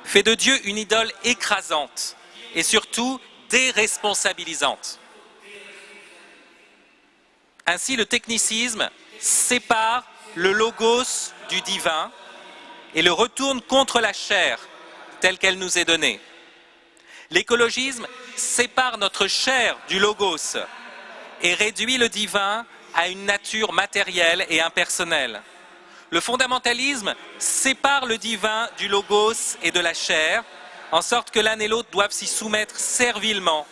fait de Dieu une idole écrasante et surtout déresponsabilisante. Ainsi, le technicisme sépare le logos du divin et le retourne contre la chair telle qu'elle nous est donnée. L'écologisme sépare notre chair du logos et réduit le divin à une nature matérielle et impersonnelle. Le fondamentalisme sépare le divin du logos et de la chair, en sorte que l'un et l'autre doivent s'y soumettre servilement,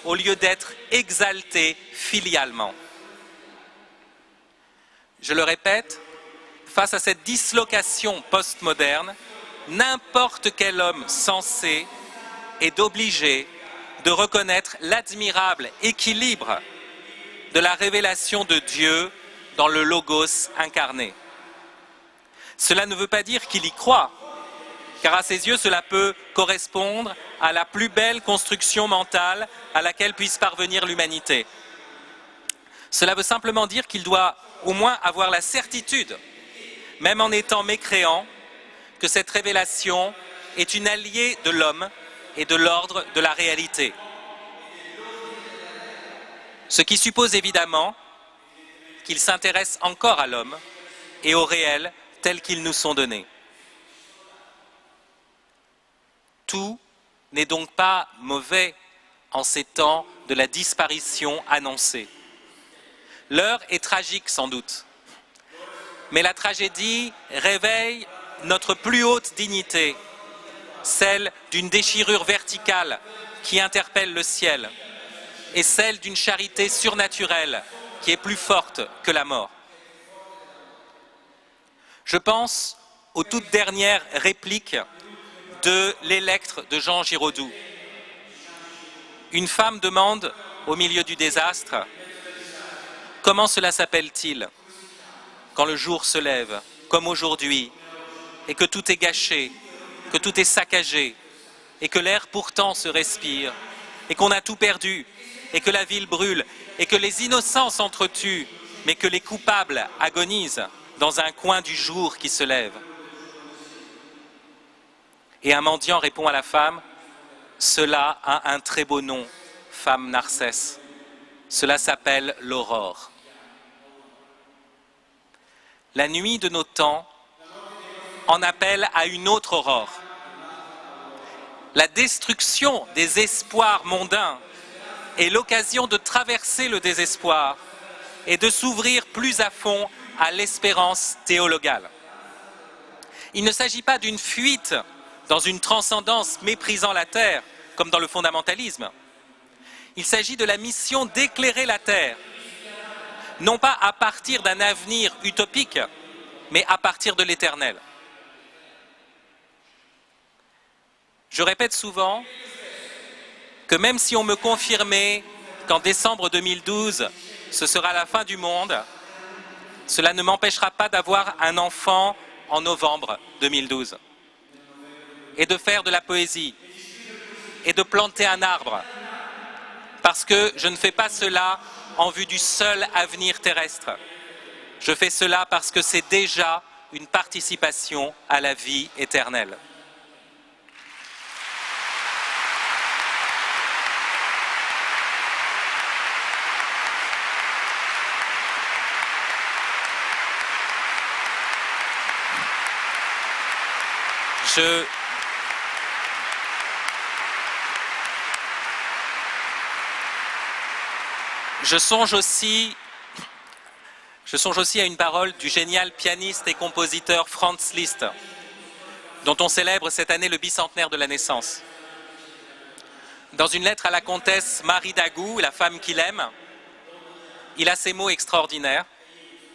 au lieu d'être exaltés filialement. Je le répète, face à cette dislocation postmoderne, n'importe quel homme sensé est obligé de reconnaître l'admirable équilibre de la révélation de Dieu dans le Logos incarné. Cela ne veut pas dire qu'il y croit, car à ses yeux, cela peut correspondre à la plus belle construction mentale à laquelle puisse parvenir l'humanité. Cela veut simplement dire qu'il doit au moins avoir la certitude, même en étant mécréant, que cette révélation est une alliée de l'homme et de l'ordre de la réalité. Ce qui suppose évidemment qu'il s'intéresse encore à l'homme et au réel tels qu'ils nous sont donnés. Tout n'est donc pas mauvais en ces temps de la disparition annoncée. L'heure est tragique sans doute, mais la tragédie réveille notre plus haute dignité, celle d'une déchirure verticale qui interpelle le ciel, et celle d'une charité surnaturelle qui est plus forte que la mort. Je pense aux toutes dernières répliques de l'Électre de Jean Giraudoux. Une femme demande au milieu du désastre « Comment cela s'appelle-t-il quand le jour se lève, comme aujourd'hui, et que tout est gâché, que tout est saccagé, et que l'air pourtant se respire, et qu'on a tout perdu, et que la ville brûle, et que les innocents s'entretuent, mais que les coupables agonisent dans un coin du jour qui se lève. Et un mendiant répond à la femme, « Cela a un très beau nom, femme Narcisse. Cela s'appelle l'aurore. » La nuit de nos temps en appelle à une autre aurore. La destruction des espoirs mondains est l'occasion de traverser le désespoir et de s'ouvrir plus à fond à l'espérance théologale. Il ne s'agit pas d'une fuite dans une transcendance méprisant la terre, comme dans le fondamentalisme. Il s'agit de la mission d'éclairer la terre, non pas à partir d'un avenir utopique, mais à partir de l'éternel. Je répète souvent que même si on me confirmait qu'en décembre 2012, ce sera la fin du monde, cela ne m'empêchera pas d'avoir un enfant en novembre 2012 et de faire de la poésie et de planter un arbre, parce que je ne fais pas cela en vue du seul avenir terrestre. Je fais cela parce que c'est déjà une participation à la vie éternelle. Je songe aussi à une parole du génial pianiste et compositeur Franz Liszt, dont on célèbre cette année le bicentenaire de la naissance. Dans une lettre à la comtesse Marie d'Agoult, la femme qu'il aime, il a ces mots extraordinaires.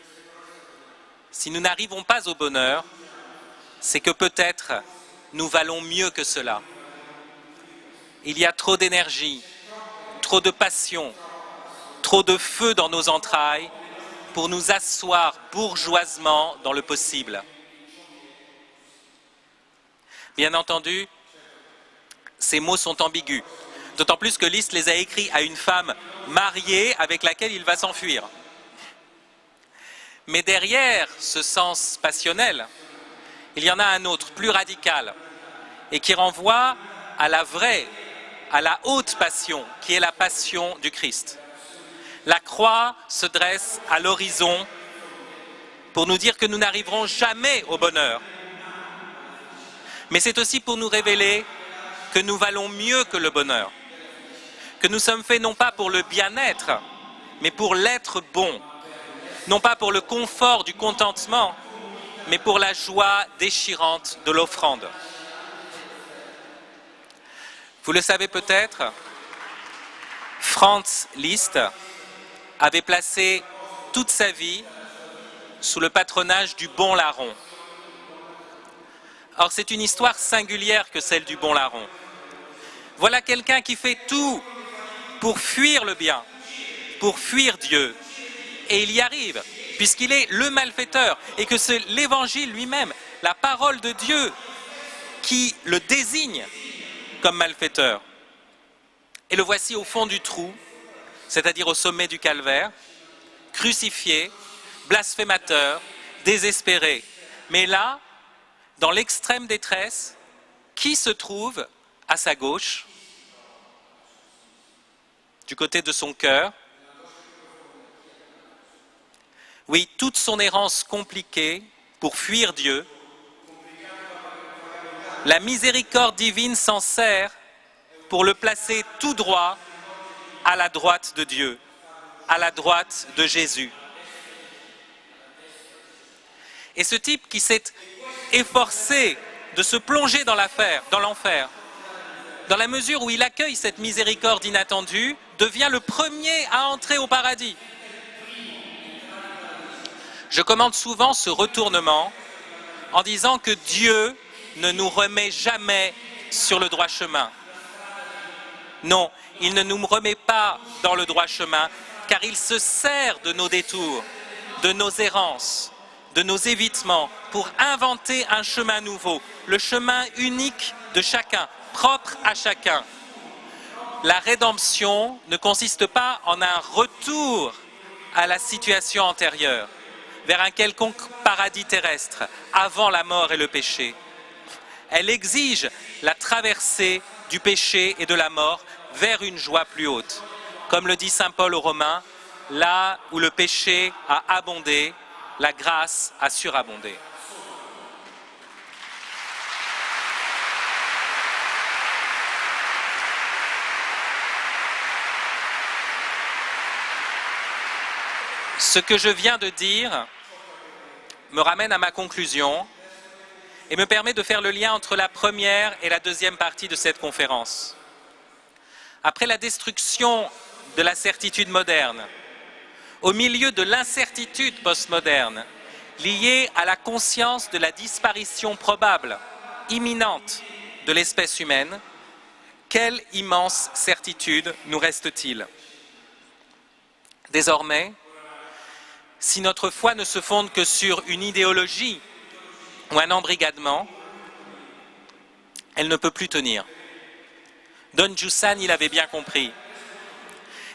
« Si nous n'arrivons pas au bonheur, c'est que peut-être nous valons mieux que cela. Il y a trop d'énergie, trop de passion, trop de feu dans nos entrailles pour nous asseoir bourgeoisement dans le possible. » Bien entendu, ces mots sont ambigus, d'autant plus que Liszt les a écrits à une femme mariée avec laquelle il va s'enfuir. Mais derrière ce sens passionnel, il y en a un autre, plus radical, et qui renvoie à la vraie, à la haute passion, qui est la passion du Christ. La croix se dresse à l'horizon pour nous dire que nous n'arriverons jamais au bonheur. Mais c'est aussi pour nous révéler que nous valons mieux que le bonheur, que nous sommes faits non pas pour le bien-être, mais pour l'être bon, non pas pour le confort du contentement, mais pour la joie déchirante de l'offrande. Vous le savez peut-être, Franz Liszt avait placé toute sa vie sous le patronage du bon larron. Or, c'est une histoire singulière que celle du bon larron. Voilà quelqu'un qui fait tout pour fuir le bien, pour fuir Dieu. Et il y arrive, puisqu'il est le malfaiteur, et que c'est l'Évangile lui-même, la parole de Dieu, qui le désigne comme malfaiteur. Et le voici au fond du trou, c'est-à-dire au sommet du calvaire, crucifié, blasphémateur, désespéré. Mais là, dans l'extrême détresse, qui se trouve à sa gauche, du côté de son cœur? Oui, toute son errance compliquée pour fuir Dieu, la miséricorde divine s'en sert pour le placer tout droit à la droite de Dieu, à la droite de Jésus. Et ce type qui s'est efforcé de se plonger dans l'enfer, dans la mesure où il accueille cette miséricorde inattendue, devient le premier à entrer au paradis. Je commente souvent ce retournement en disant que Dieu ne nous remet jamais sur le droit chemin. Non, il ne nous remet pas dans le droit chemin, car il se sert de nos détours, de nos errances, de nos évitements, pour inventer un chemin nouveau, le chemin unique de chacun, propre à chacun. La rédemption ne consiste pas en un retour à la situation antérieure, vers un quelconque paradis terrestre, avant la mort et le péché. Elle exige la traversée du péché et de la mort vers une joie plus haute. Comme le dit saint Paul aux Romains, là où le péché a abondé, la grâce a surabondé. Ce que je viens de dire me ramène à ma conclusion et me permet de faire le lien entre la première et la deuxième partie de cette conférence. Après la destruction de la certitude moderne, au milieu de l'incertitude postmoderne, liée à la conscience de la disparition probable, imminente de l'espèce humaine, quelle immense certitude nous reste-t-il? Désormais, si notre foi ne se fonde que sur une idéologie ou un embrigadement, elle ne peut plus tenir. Don Giussani, il avait bien compris.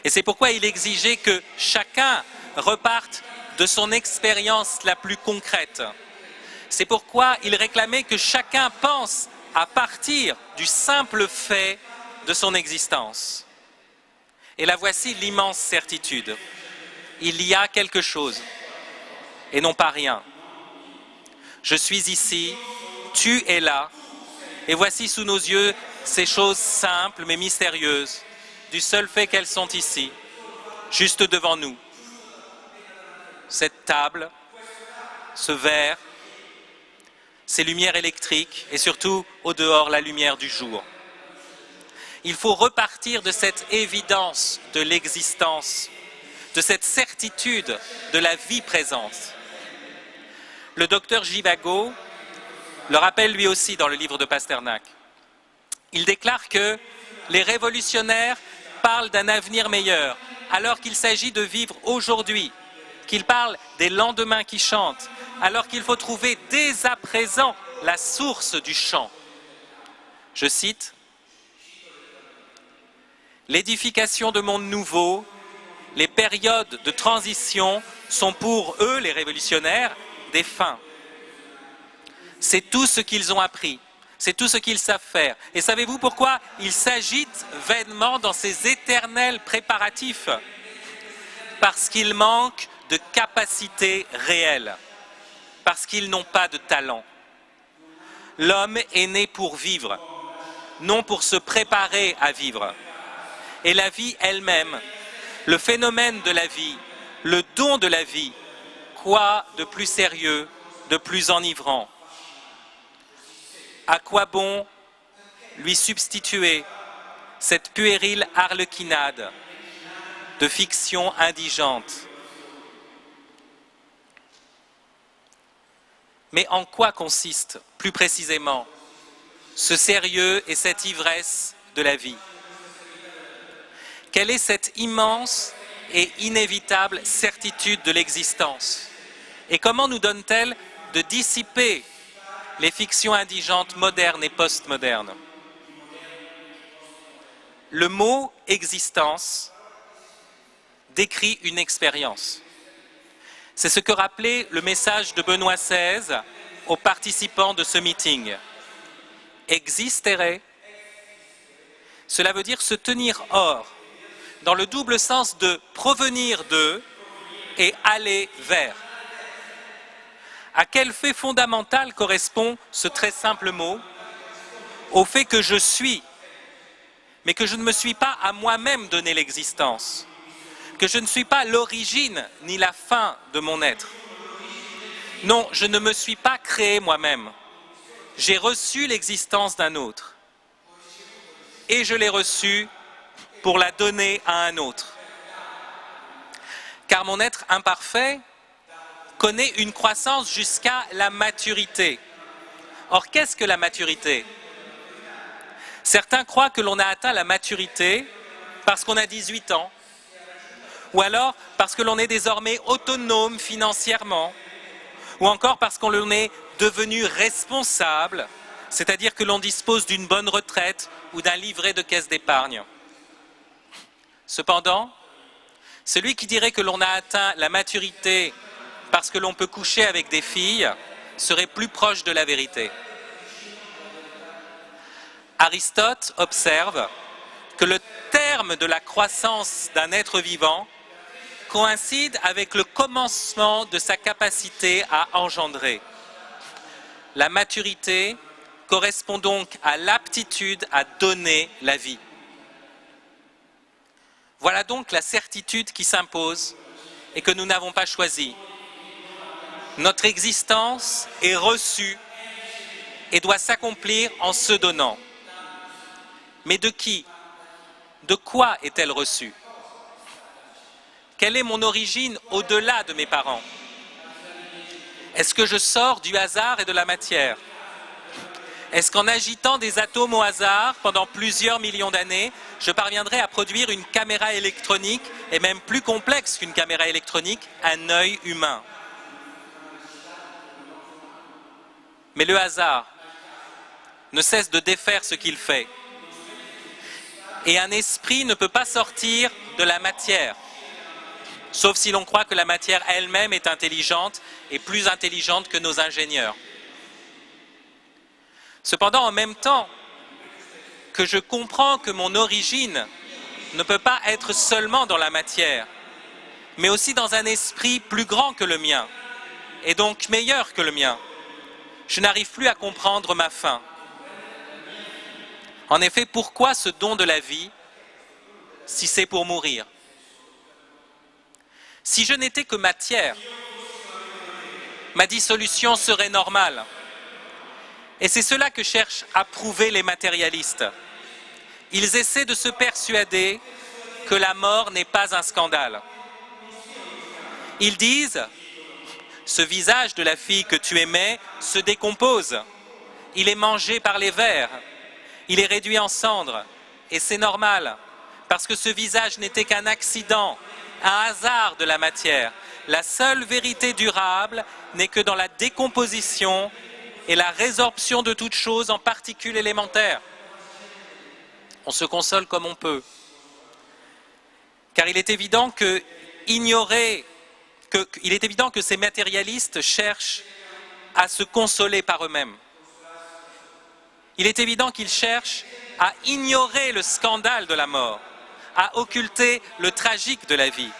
Et c'est pourquoi il exigeait que chacun reparte de son expérience la plus concrète. C'est pourquoi il réclamait que chacun pense à partir du simple fait de son existence. Et la voici l'immense certitude. Il y a quelque chose, et non pas rien. Je suis ici, tu es là, et voici sous nos yeux ces choses simples mais mystérieuses, du seul fait qu'elles sont ici, juste devant nous. Cette table, ce verre, ces lumières électriques, et surtout au dehors la lumière du jour. Il faut repartir de cette évidence de l'existence, de cette certitude de la vie présente. Le docteur Givago le rappelle lui aussi dans le livre de Pasternak. Il déclare que les révolutionnaires parlent d'un avenir meilleur, alors qu'il s'agit de vivre aujourd'hui, qu'ils parlent des lendemains qui chantent, alors qu'il faut trouver dès à présent la source du chant. Je cite, « L'édification de mondes nouveaux, les périodes de transition sont pour eux, les révolutionnaires, des fins. C'est tout ce qu'ils ont appris, c'est tout ce qu'ils savent faire. Et savez-vous pourquoi ils s'agitent vainement dans ces éternels préparatifs? Parce qu'ils manquent de capacité réelle, parce qu'ils n'ont pas de talent. L'homme est né pour vivre, non pour se préparer à vivre. Et la vie elle-même, le phénomène de la vie, le don de la vie, quoi de plus sérieux, de plus enivrant? À quoi bon lui substituer cette puérile arlequinade de fiction indigente? Mais en quoi consiste, plus précisément, ce sérieux et cette ivresse de la vie? Quelle est cette immense et inévitable certitude de l'existence? Et comment nous donne-t-elle de dissiper les fictions indigentes modernes et postmodernes? Le mot « existence » décrit une expérience. C'est ce que rappelait le message de Benoît XVI aux participants de ce meeting. Existere, cela veut dire se tenir hors, dans le double sens de provenir de et aller vers. À quel fait fondamental correspond ce très simple mot? Au fait que je suis, mais que je ne me suis pas à moi-même donné l'existence, que je ne suis pas l'origine ni la fin de mon être. Non, je ne me suis pas créé moi-même. J'ai reçu l'existence d'un autre. Et je l'ai reçue pour la donner à un autre. Car mon être imparfait connaît une croissance jusqu'à la maturité. Or, qu'est-ce que la maturité? Certains croient que l'on a atteint la maturité parce qu'on a 18 ans, ou alors parce que l'on est désormais autonome financièrement, ou encore parce qu'on est devenu responsable, c'est-à-dire que l'on dispose d'une bonne retraite ou d'un livret de caisse d'épargne. Cependant, celui qui dirait que l'on a atteint la maturité parce que l'on peut coucher avec des filles serait plus proche de la vérité. Aristote observe que le terme de la croissance d'un être vivant coïncide avec le commencement de sa capacité à engendrer. La maturité correspond donc à l'aptitude à donner la vie. Voilà donc la certitude qui s'impose et que nous n'avons pas choisie. Notre existence est reçue et doit s'accomplir en se donnant. Mais de qui? De quoi est-elle reçue? Quelle est mon origine au-delà de mes parents? Est-ce que je sors du hasard et de la matière? Est-ce qu'en agitant des atomes au hasard pendant plusieurs millions d'années, je parviendrai à produire une caméra électronique, et même plus complexe qu'une caméra électronique, un œil humain? Mais le hasard ne cesse de défaire ce qu'il fait. Et un esprit ne peut pas sortir de la matière, sauf si l'on croit que la matière elle-même est intelligente et plus intelligente que nos ingénieurs. Cependant, en même temps que je comprends que mon origine ne peut pas être seulement dans la matière, mais aussi dans un esprit plus grand que le mien, et donc meilleur que le mien, je n'arrive plus à comprendre ma fin. En effet, pourquoi ce don de la vie si c'est pour mourir? Si je n'étais que matière, ma dissolution serait normale. Et c'est cela que cherchent à prouver les matérialistes. Ils essaient de se persuader que la mort n'est pas un scandale. Ils disent, ce visage de la fille que tu aimais se décompose. Il est mangé par les vers. Il est réduit en cendres. Et c'est normal, parce que ce visage n'était qu'un accident, un hasard de la matière. La seule vérité durable n'est que dans la décomposition et la résorption de toutes choses en particules élémentaires. On se console comme on peut. Car il est évident que ces matérialistes cherchent à se consoler par eux-mêmes. Il est évident qu'ils cherchent à ignorer le scandale de la mort, à occulter le tragique de la vie.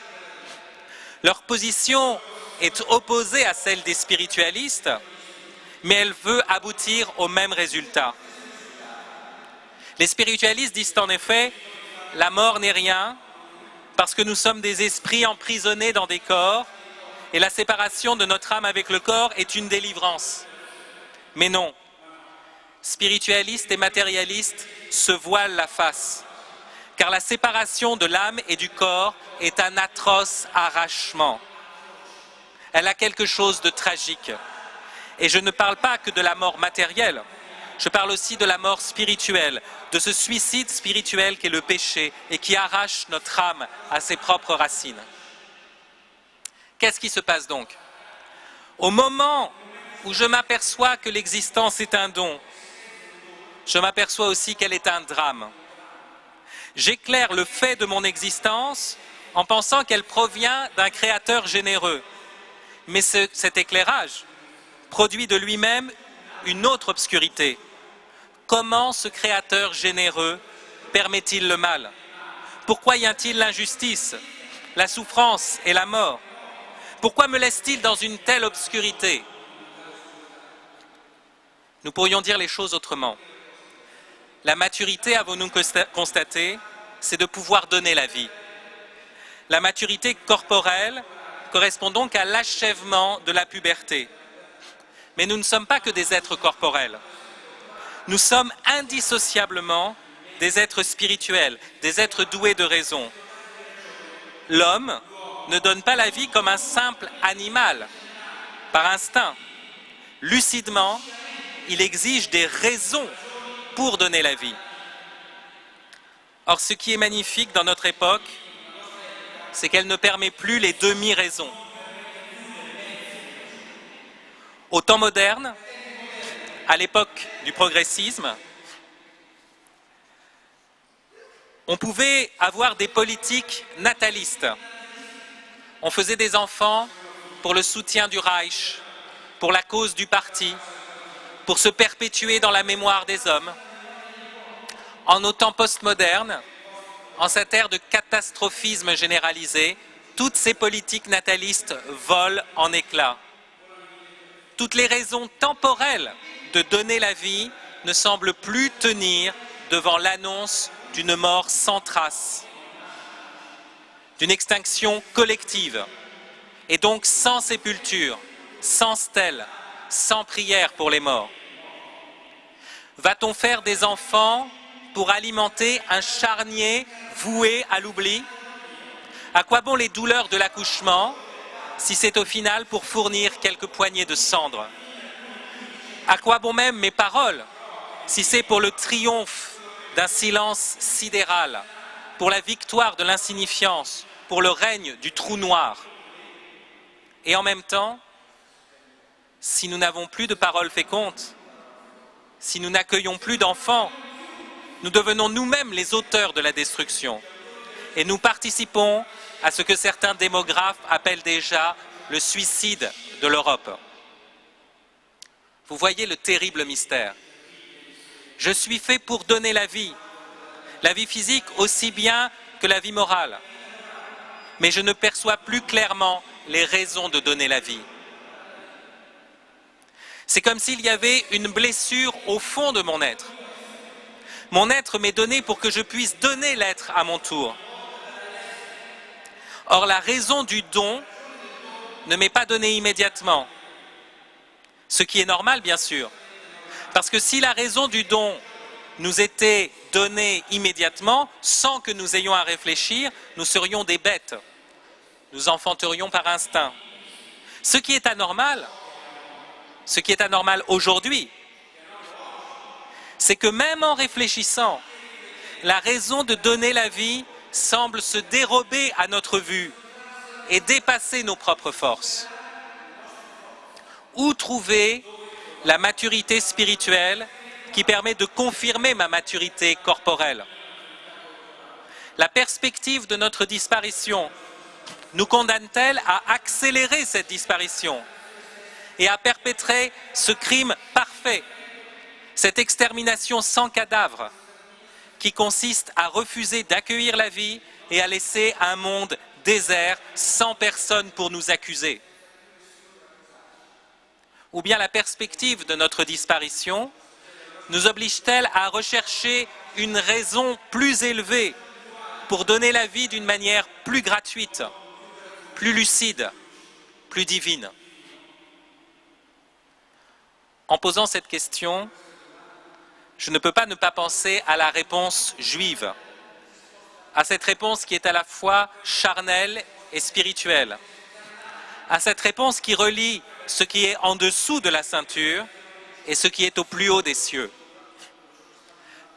Leur position est opposée à celle des spiritualistes, mais elle veut aboutir au même résultat. Les spiritualistes disent en effet, la mort n'est rien, parce que nous sommes des esprits emprisonnés dans des corps, et la séparation de notre âme avec le corps est une délivrance. Mais non, spiritualistes et matérialistes se voilent la face, car la séparation de l'âme et du corps est un atroce arrachement. Elle a quelque chose de tragique. Et je ne parle pas que de la mort matérielle, je parle aussi de la mort spirituelle, de ce suicide spirituel qu'est le péché et qui arrache notre âme à ses propres racines. Qu'est-ce qui se passe donc? Au moment où je m'aperçois que l'existence est un don, je m'aperçois aussi qu'elle est un drame. J'éclaire le fait de mon existence en pensant qu'elle provient d'un créateur généreux. Mais cet éclairage produit de lui-même une autre obscurité. Comment ce créateur généreux permet-il le mal? Pourquoi y a-t-il l'injustice, la souffrance et la mort? Pourquoi me laisse-t-il dans une telle obscurité? Nous pourrions dire les choses autrement. La maturité, avons-nous constaté, c'est de pouvoir donner la vie. La maturité corporelle correspond donc à l'achèvement de la puberté. Mais nous ne sommes pas que des êtres corporels. Nous sommes indissociablement des êtres spirituels, des êtres doués de raison. L'homme ne donne pas la vie comme un simple animal, par instinct. Lucidement, il exige des raisons pour donner la vie. Or, ce qui est magnifique dans notre époque, c'est qu'elle ne permet plus les demi-raisons. Au temps moderne, à l'époque du progressisme, On pouvait avoir des politiques natalistes. On faisait des enfants pour le soutien du Reich, pour la cause du parti, pour se perpétuer dans la mémoire des hommes. En nos temps postmodernes, en cette ère de catastrophisme généralisé, toutes ces politiques natalistes volent en éclats. Toutes les raisons temporelles de donner la vie ne semblent plus tenir devant l'annonce d'une mort sans trace, d'une extinction collective, et donc sans sépulture, sans stèle, sans prière pour les morts. Va-t-on faire des enfants pour alimenter un charnier voué à l'oubli? À quoi bon les douleurs de l'accouchement si c'est au final pour fournir quelques poignées de cendres? À quoi bon même mes paroles si c'est pour le triomphe d'un silence sidéral, pour la victoire de l'insignifiance, pour le règne du trou noir? Et en même temps, si nous n'avons plus de paroles fécondes, si nous n'accueillons plus d'enfants, nous devenons nous-mêmes les auteurs de la destruction. Et nous participons à ce que certains démographes appellent déjà le suicide de l'Europe. Vous voyez le terrible mystère. Je suis fait pour donner la vie physique aussi bien que la vie morale. Mais je ne perçois plus clairement les raisons de donner la vie. C'est comme s'il y avait une blessure au fond de mon être. Mon être m'est donné pour que je puisse donner l'être à mon tour. Or, la raison du don ne m'est pas donnée immédiatement. Ce qui est normal, bien sûr. Parce que si la raison du don nous était donnée immédiatement, sans que nous ayons à réfléchir, nous serions des bêtes. Nous enfanterions par instinct. Ce qui est anormal aujourd'hui, c'est que même en réfléchissant, la raison de donner la vie semble se dérober à notre vue et dépasser nos propres forces. Où trouver la maturité spirituelle qui permet de confirmer ma maturité corporelle? La perspective de notre disparition nous condamne-t-elle à accélérer cette disparition et à perpétrer ce crime parfait, cette extermination sans cadavre qui consiste à refuser d'accueillir la vie et à laisser un monde désert sans personne pour nous accuser? Ou bien la perspective de notre disparition nous oblige-t-elle à rechercher une raison plus élevée pour donner la vie d'une manière plus gratuite, plus lucide, plus divine? En posant cette question, je ne peux pas ne pas penser à la réponse juive, à cette réponse qui est à la fois charnelle et spirituelle, à cette réponse qui relie ce qui est en dessous de la ceinture et ce qui est au plus haut des cieux.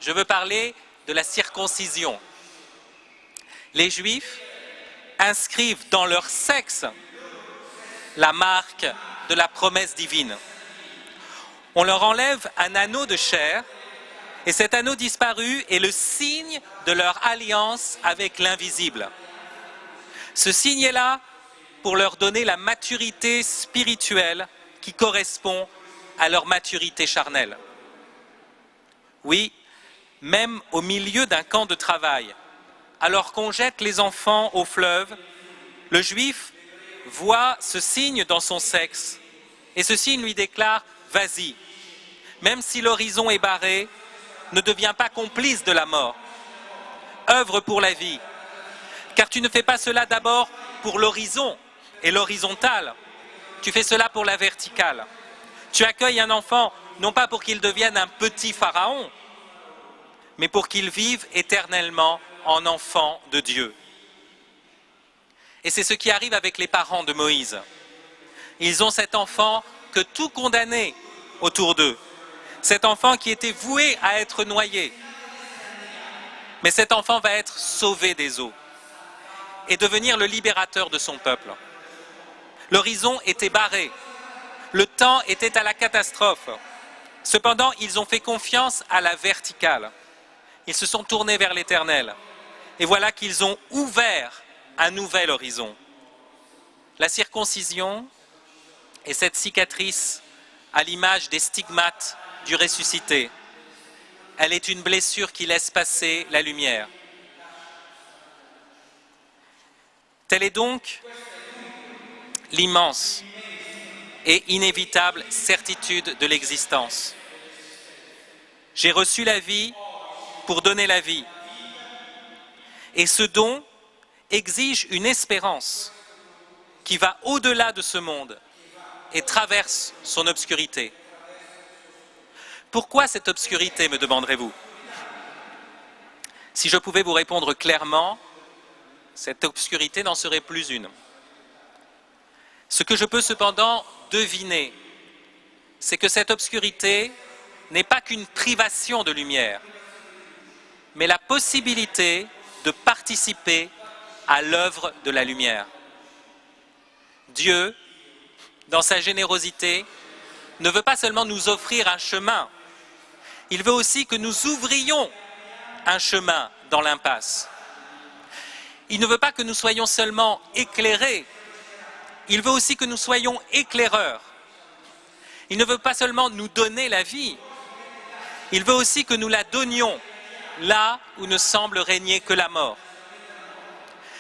Je veux parler de la circoncision. Les Juifs inscrivent dans leur sexe la marque de la promesse divine. On leur enlève un anneau de chair et cet anneau disparu est le signe de leur alliance avec l'invisible. Ce signe est là pour leur donner la maturité spirituelle qui correspond à leur maturité charnelle. Oui, même au milieu d'un camp de travail, alors qu'on jette les enfants au fleuve, le juif voit ce signe dans son sexe et ce signe lui déclare « vas-y ». Même si l'horizon est barré, ne deviens pas complice de la mort. Œuvre pour la vie, car tu ne fais pas cela d'abord pour l'horizon et l'horizontale, tu fais cela pour la verticale. Tu accueilles un enfant non pas pour qu'il devienne un petit pharaon, mais pour qu'il vive éternellement en enfant de Dieu. Et c'est ce qui arrive avec les parents de Moïse. Ils ont cet enfant que tout condamnait autour d'eux, cet enfant qui était voué à être noyé. Mais cet enfant va être sauvé des eaux et devenir le libérateur de son peuple. L'horizon était barré, le temps était à la catastrophe. Cependant, ils ont fait confiance à la verticale. Ils se sont tournés vers l'Éternel et voilà qu'ils ont ouvert un nouvel horizon. La circoncision est cette cicatrice à l'image des stigmates du ressuscité. Elle est une blessure qui laisse passer la lumière. Telle est donc l'immense et inévitable certitude de l'existence. J'ai reçu la vie pour donner la vie. Et ce don exige une espérance qui va au-delà de ce monde et traverse son obscurité. Pourquoi cette obscurité, me demanderez-vous? Si je pouvais vous répondre clairement, cette obscurité n'en serait plus une. Ce que je peux cependant deviner, c'est que cette obscurité n'est pas qu'une privation de lumière, mais la possibilité de participer à l'œuvre de la lumière. Dieu, dans sa générosité, ne veut pas seulement nous offrir un chemin, il veut aussi que nous ouvrions un chemin dans l'impasse. Il ne veut pas que nous soyons seulement éclairés, il veut aussi que nous soyons éclaireurs. Il ne veut pas seulement nous donner la vie, il veut aussi que nous la donnions là où ne semble régner que la mort.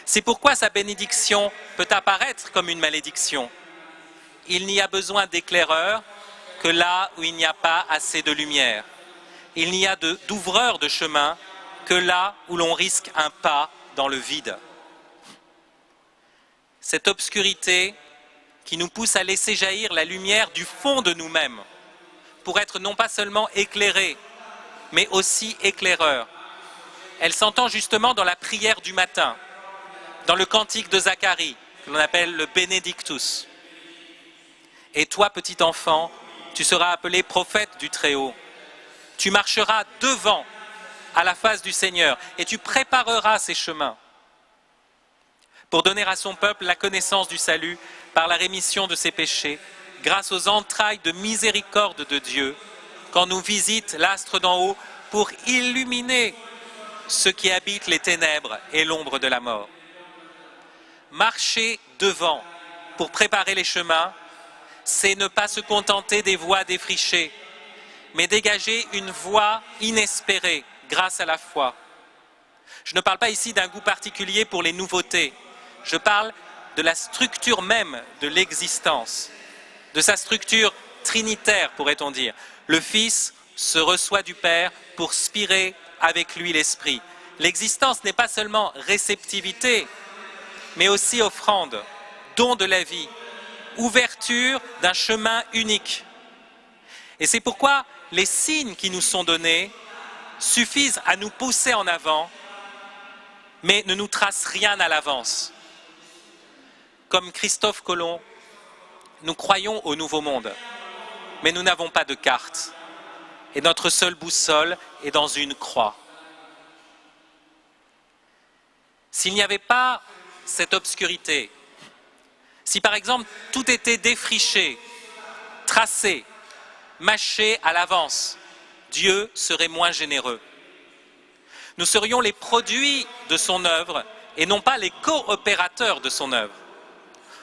C'est pourquoi sa bénédiction peut apparaître comme une malédiction. Il n'y a besoin d'éclaireurs que là où il n'y a pas assez de lumière. Il n'y a d'ouvreurs de chemin que là où l'on risque un pas dans le vide. Cette obscurité qui nous pousse à laisser jaillir la lumière du fond de nous-mêmes pour être non pas seulement éclairés, mais aussi éclaireurs. Elle s'entend justement dans la prière du matin, dans le cantique de Zacharie, que l'on appelle le Benedictus. Et toi, petit enfant, tu seras appelé prophète du Très-Haut. Tu marcheras devant, à la face du Seigneur, et tu prépareras ses chemins pour donner à son peuple la connaissance du salut par la rémission de ses péchés, grâce aux entrailles de miséricorde de Dieu, quand nous visite l'astre d'en haut pour illuminer ceux qui habitent les ténèbres et l'ombre de la mort. Marcher devant pour préparer les chemins, c'est ne pas se contenter des voies défrichées, mais dégager une voie inespérée grâce à la foi. Je ne parle pas ici d'un goût particulier pour les nouveautés, je parle de la structure même de l'existence, de sa structure trinitaire, pourrait-on dire. Le Fils se reçoit du Père pour spirer avec lui l'Esprit. L'existence n'est pas seulement réceptivité, mais aussi offrande, don de la vie, ouverture d'un chemin unique. Et c'est pourquoi les signes qui nous sont donnés suffisent à nous pousser en avant, mais ne nous tracent rien à l'avance. Comme Christophe Colomb, nous croyons au Nouveau Monde, mais nous n'avons pas de carte. Et notre seule boussole est dans une croix. S'il n'y avait pas cette obscurité, si par exemple tout était défriché, tracé, mâché à l'avance, Dieu serait moins généreux. Nous serions les produits de son œuvre et non pas les coopérateurs de son œuvre.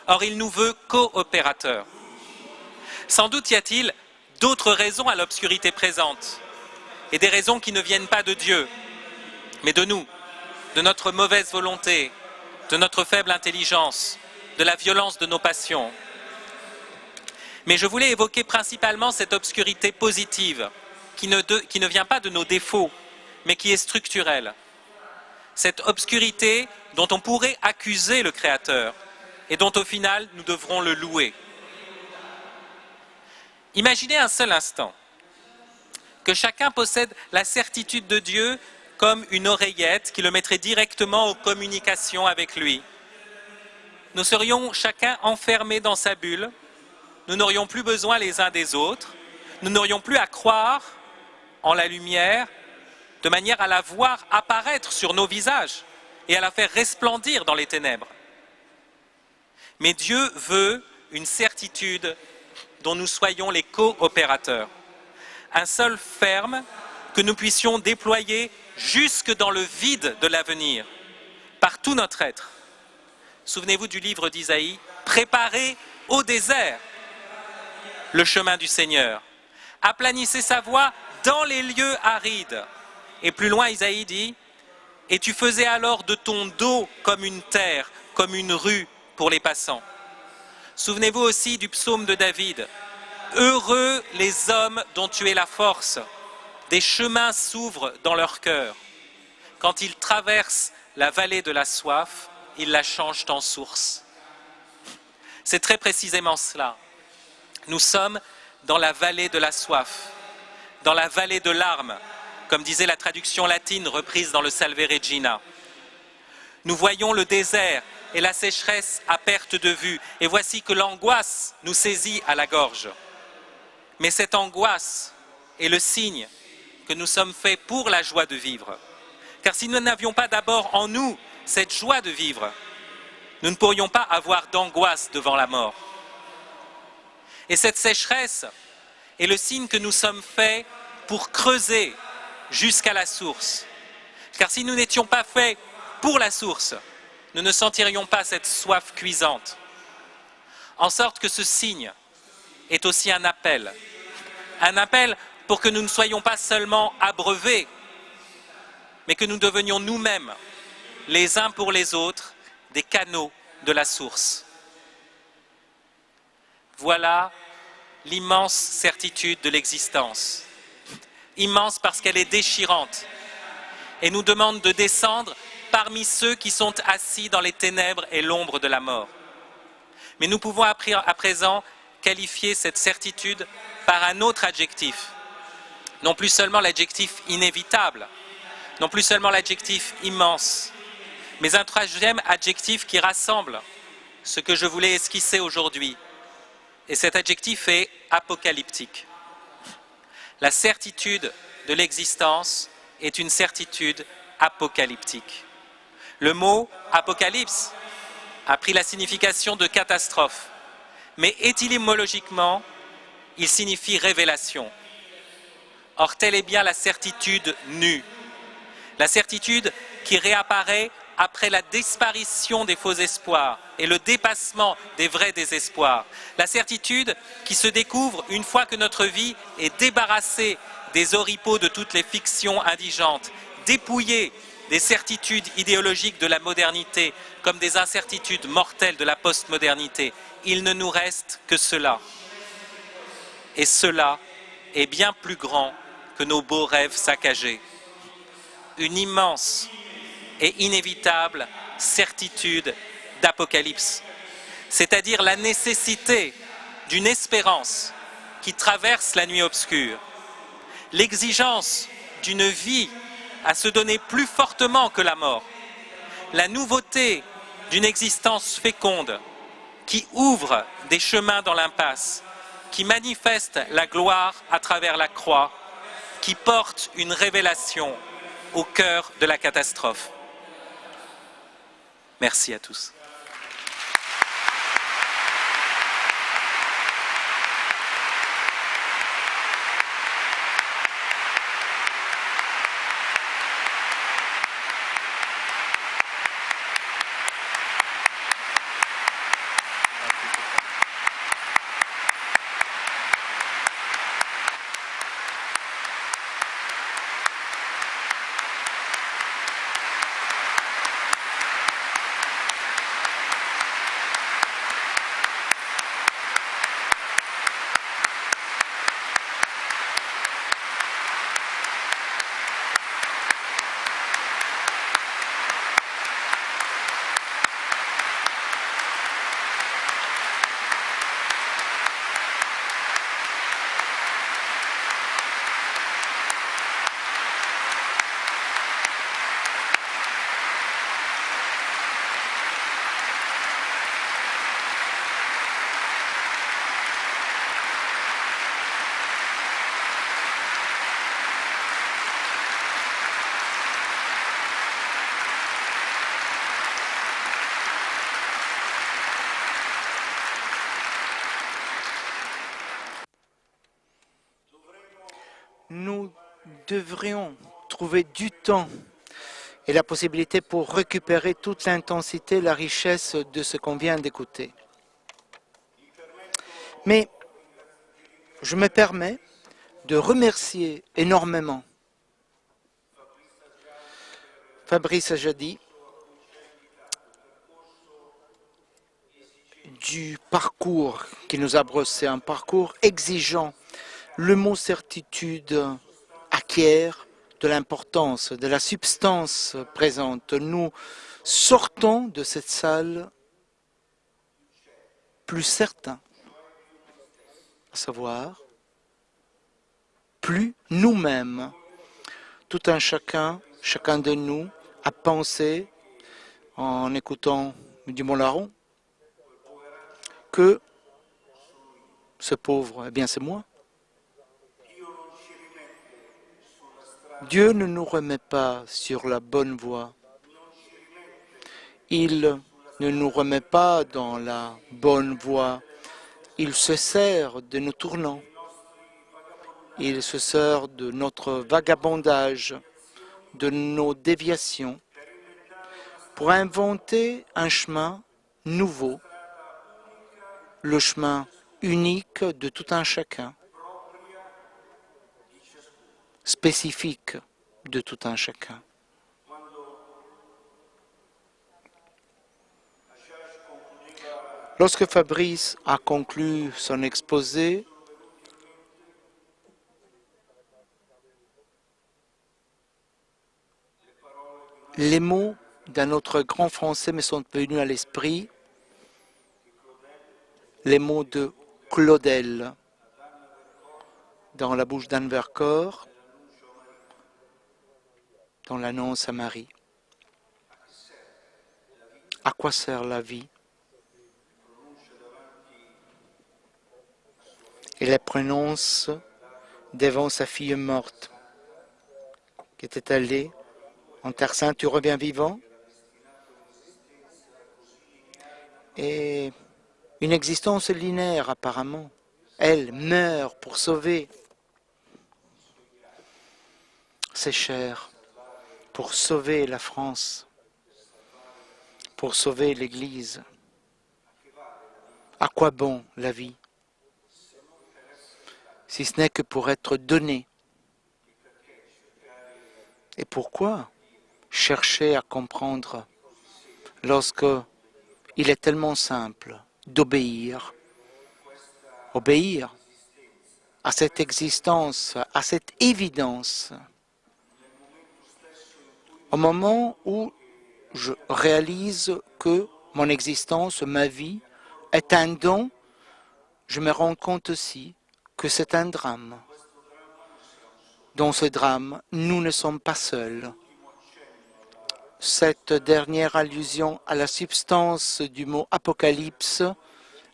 Or, il nous veut coopérateurs. Sans doute y a-t-il d'autres raisons à l'obscurité présente, et des raisons qui ne viennent pas de Dieu, mais de nous, de notre mauvaise volonté, de notre faible intelligence, de la violence de nos passions. Mais je voulais évoquer principalement cette obscurité positive, qui ne vient pas de nos défauts, mais qui est structurelle. Cette obscurité dont on pourrait accuser le Créateur, et dont au final nous devrons le louer. Imaginez un seul instant que chacun possède la certitude de Dieu comme une oreillette qui le mettrait directement en communication avec lui. Nous serions chacun enfermés dans sa bulle, nous n'aurions plus besoin les uns des autres, nous n'aurions plus à croire en la lumière de manière à la voir apparaître sur nos visages et à la faire resplendir dans les ténèbres. Mais Dieu veut une certitude dont nous soyons les coopérateurs. Un sol ferme que nous puissions déployer jusque dans le vide de l'avenir par tout notre être. Souvenez-vous du livre d'Isaïe, préparez au désert le chemin du Seigneur. Aplanissez sa voie dans les lieux arides. Et plus loin, Isaïe dit, et tu faisais alors de ton dos comme une terre, comme une rue pour les passants. Souvenez-vous aussi du psaume de David. Heureux les hommes dont tu es la force. Des chemins s'ouvrent dans leur cœur. Quand ils traversent la vallée de la soif, ils la changent en source. C'est très précisément cela. Nous sommes dans la vallée de la soif, dans la vallée de larmes, comme disait la traduction latine reprise dans le Salve Regina. Nous voyons le désert et la sécheresse à perte de vue, et voici que l'angoisse nous saisit à la gorge. Mais cette angoisse est le signe que nous sommes faits pour la joie de vivre. Car si nous n'avions pas d'abord en nous cette joie de vivre, nous ne pourrions pas avoir d'angoisse devant la mort. Et cette sécheresse est le signe que nous sommes faits pour creuser jusqu'à la source. Car si nous n'étions pas faits pour la source, nous ne sentirions pas cette soif cuisante. En sorte que ce signe est aussi un appel pour que nous ne soyons pas seulement abreuvés, mais que nous devenions nous-mêmes, les uns pour les autres, des canaux de la source. Voilà l'immense certitude de l'existence. Immense parce qu'elle est déchirante et nous demande de descendre parmi ceux qui sont assis dans les ténèbres et l'ombre de la mort. Mais nous pouvons à présent qualifier cette certitude par un autre adjectif. Non plus seulement l'adjectif inévitable, non plus seulement l'adjectif immense, mais un troisième adjectif qui rassemble ce que je voulais esquisser aujourd'hui. Et cet adjectif est apocalyptique. La certitude de l'existence est une certitude apocalyptique. Le mot apocalypse a pris la signification de catastrophe, mais étymologiquement, il signifie révélation. Or, telle est bien la certitude nue, la certitude qui réapparaît après la disparition des faux espoirs et le dépassement des vrais désespoirs. La certitude qui se découvre une fois que notre vie est débarrassée des oripeaux de toutes les fictions indigentes, dépouillée des certitudes idéologiques de la modernité comme des incertitudes mortelles de la postmodernité. Il ne nous reste que cela. Et cela est bien plus grand que nos beaux rêves saccagés. Une immense et inévitable certitude d'apocalypse, c'est-à-dire la nécessité d'une espérance qui traverse la nuit obscure, l'exigence d'une vie à se donner plus fortement que la mort, la nouveauté d'une existence féconde qui ouvre des chemins dans l'impasse, qui manifeste la gloire à travers la croix, qui porte une révélation au cœur de la catastrophe. Merci à tous. Nous devrions trouver du temps et la possibilité pour récupérer toute l'intensité, la richesse de ce qu'on vient d'écouter. Mais je me permets de remercier énormément Fabrice Ajadi du parcours qui nous a brossé, un parcours exigeant. Le mot certitude acquiert de l'importance, de la substance présente. Nous sortons de cette salle plus certains, à savoir plus nous-mêmes. Tout un chacun de nous a pensé, en écoutant Dumont Larron, que ce pauvre, eh bien c'est moi. Dieu ne nous remet pas sur la bonne voie. Il ne nous remet pas dans la bonne voie. Il se sert de nos tournants. Il se sert de notre vagabondage, de nos déviations, pour inventer un chemin nouveau, le chemin unique de tout un chacun, spécifique de tout un chacun. Lorsque Fabrice a conclu son exposé, les mots d'un autre grand Français me sont venus à l'esprit, les mots de Claudel dans la bouche d'Anne Vercors, dans l'annonce à Marie. À quoi sert la vie? Il les prononce devant sa fille morte, qui était allée en Terre Sainte. Tu reviens vivant? Et une existence linéaire apparemment. Elle meurt pour sauver ses chers, pour sauver la France, pour sauver l'Église. À quoi bon la vie? Si ce n'est que pour être donnée. Et pourquoi chercher à comprendre lorsque il est tellement simple d'obéir, obéir à cette existence, à cette évidence, au moment où je réalise que mon existence, ma vie, est un don, je me rends compte aussi que c'est un drame. Dans ce drame, nous ne sommes pas seuls. Cette dernière allusion à la substance du mot apocalypse,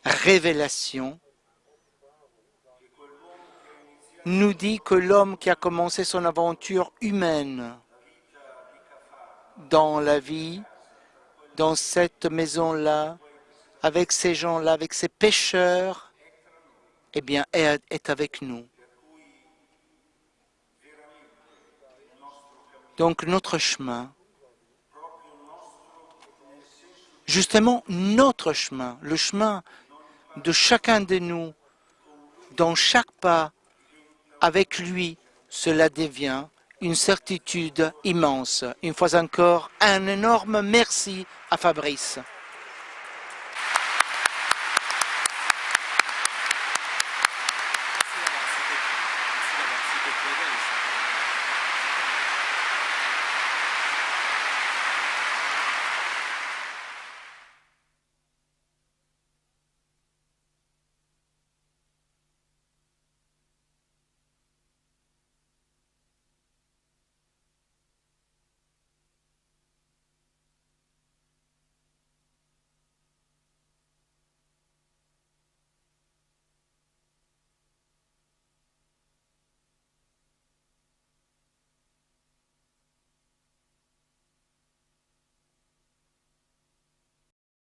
révélation, nous dit que l'homme qui a commencé son aventure humaine dans la vie, dans cette maison-là, avec ces gens-là, avec ces pécheurs, eh bien, est avec nous. Donc notre chemin, justement notre chemin, le chemin de chacun de nous, dans chaque pas, avec lui, cela devient une certitude immense. Une fois encore, un énorme merci à Fabrice.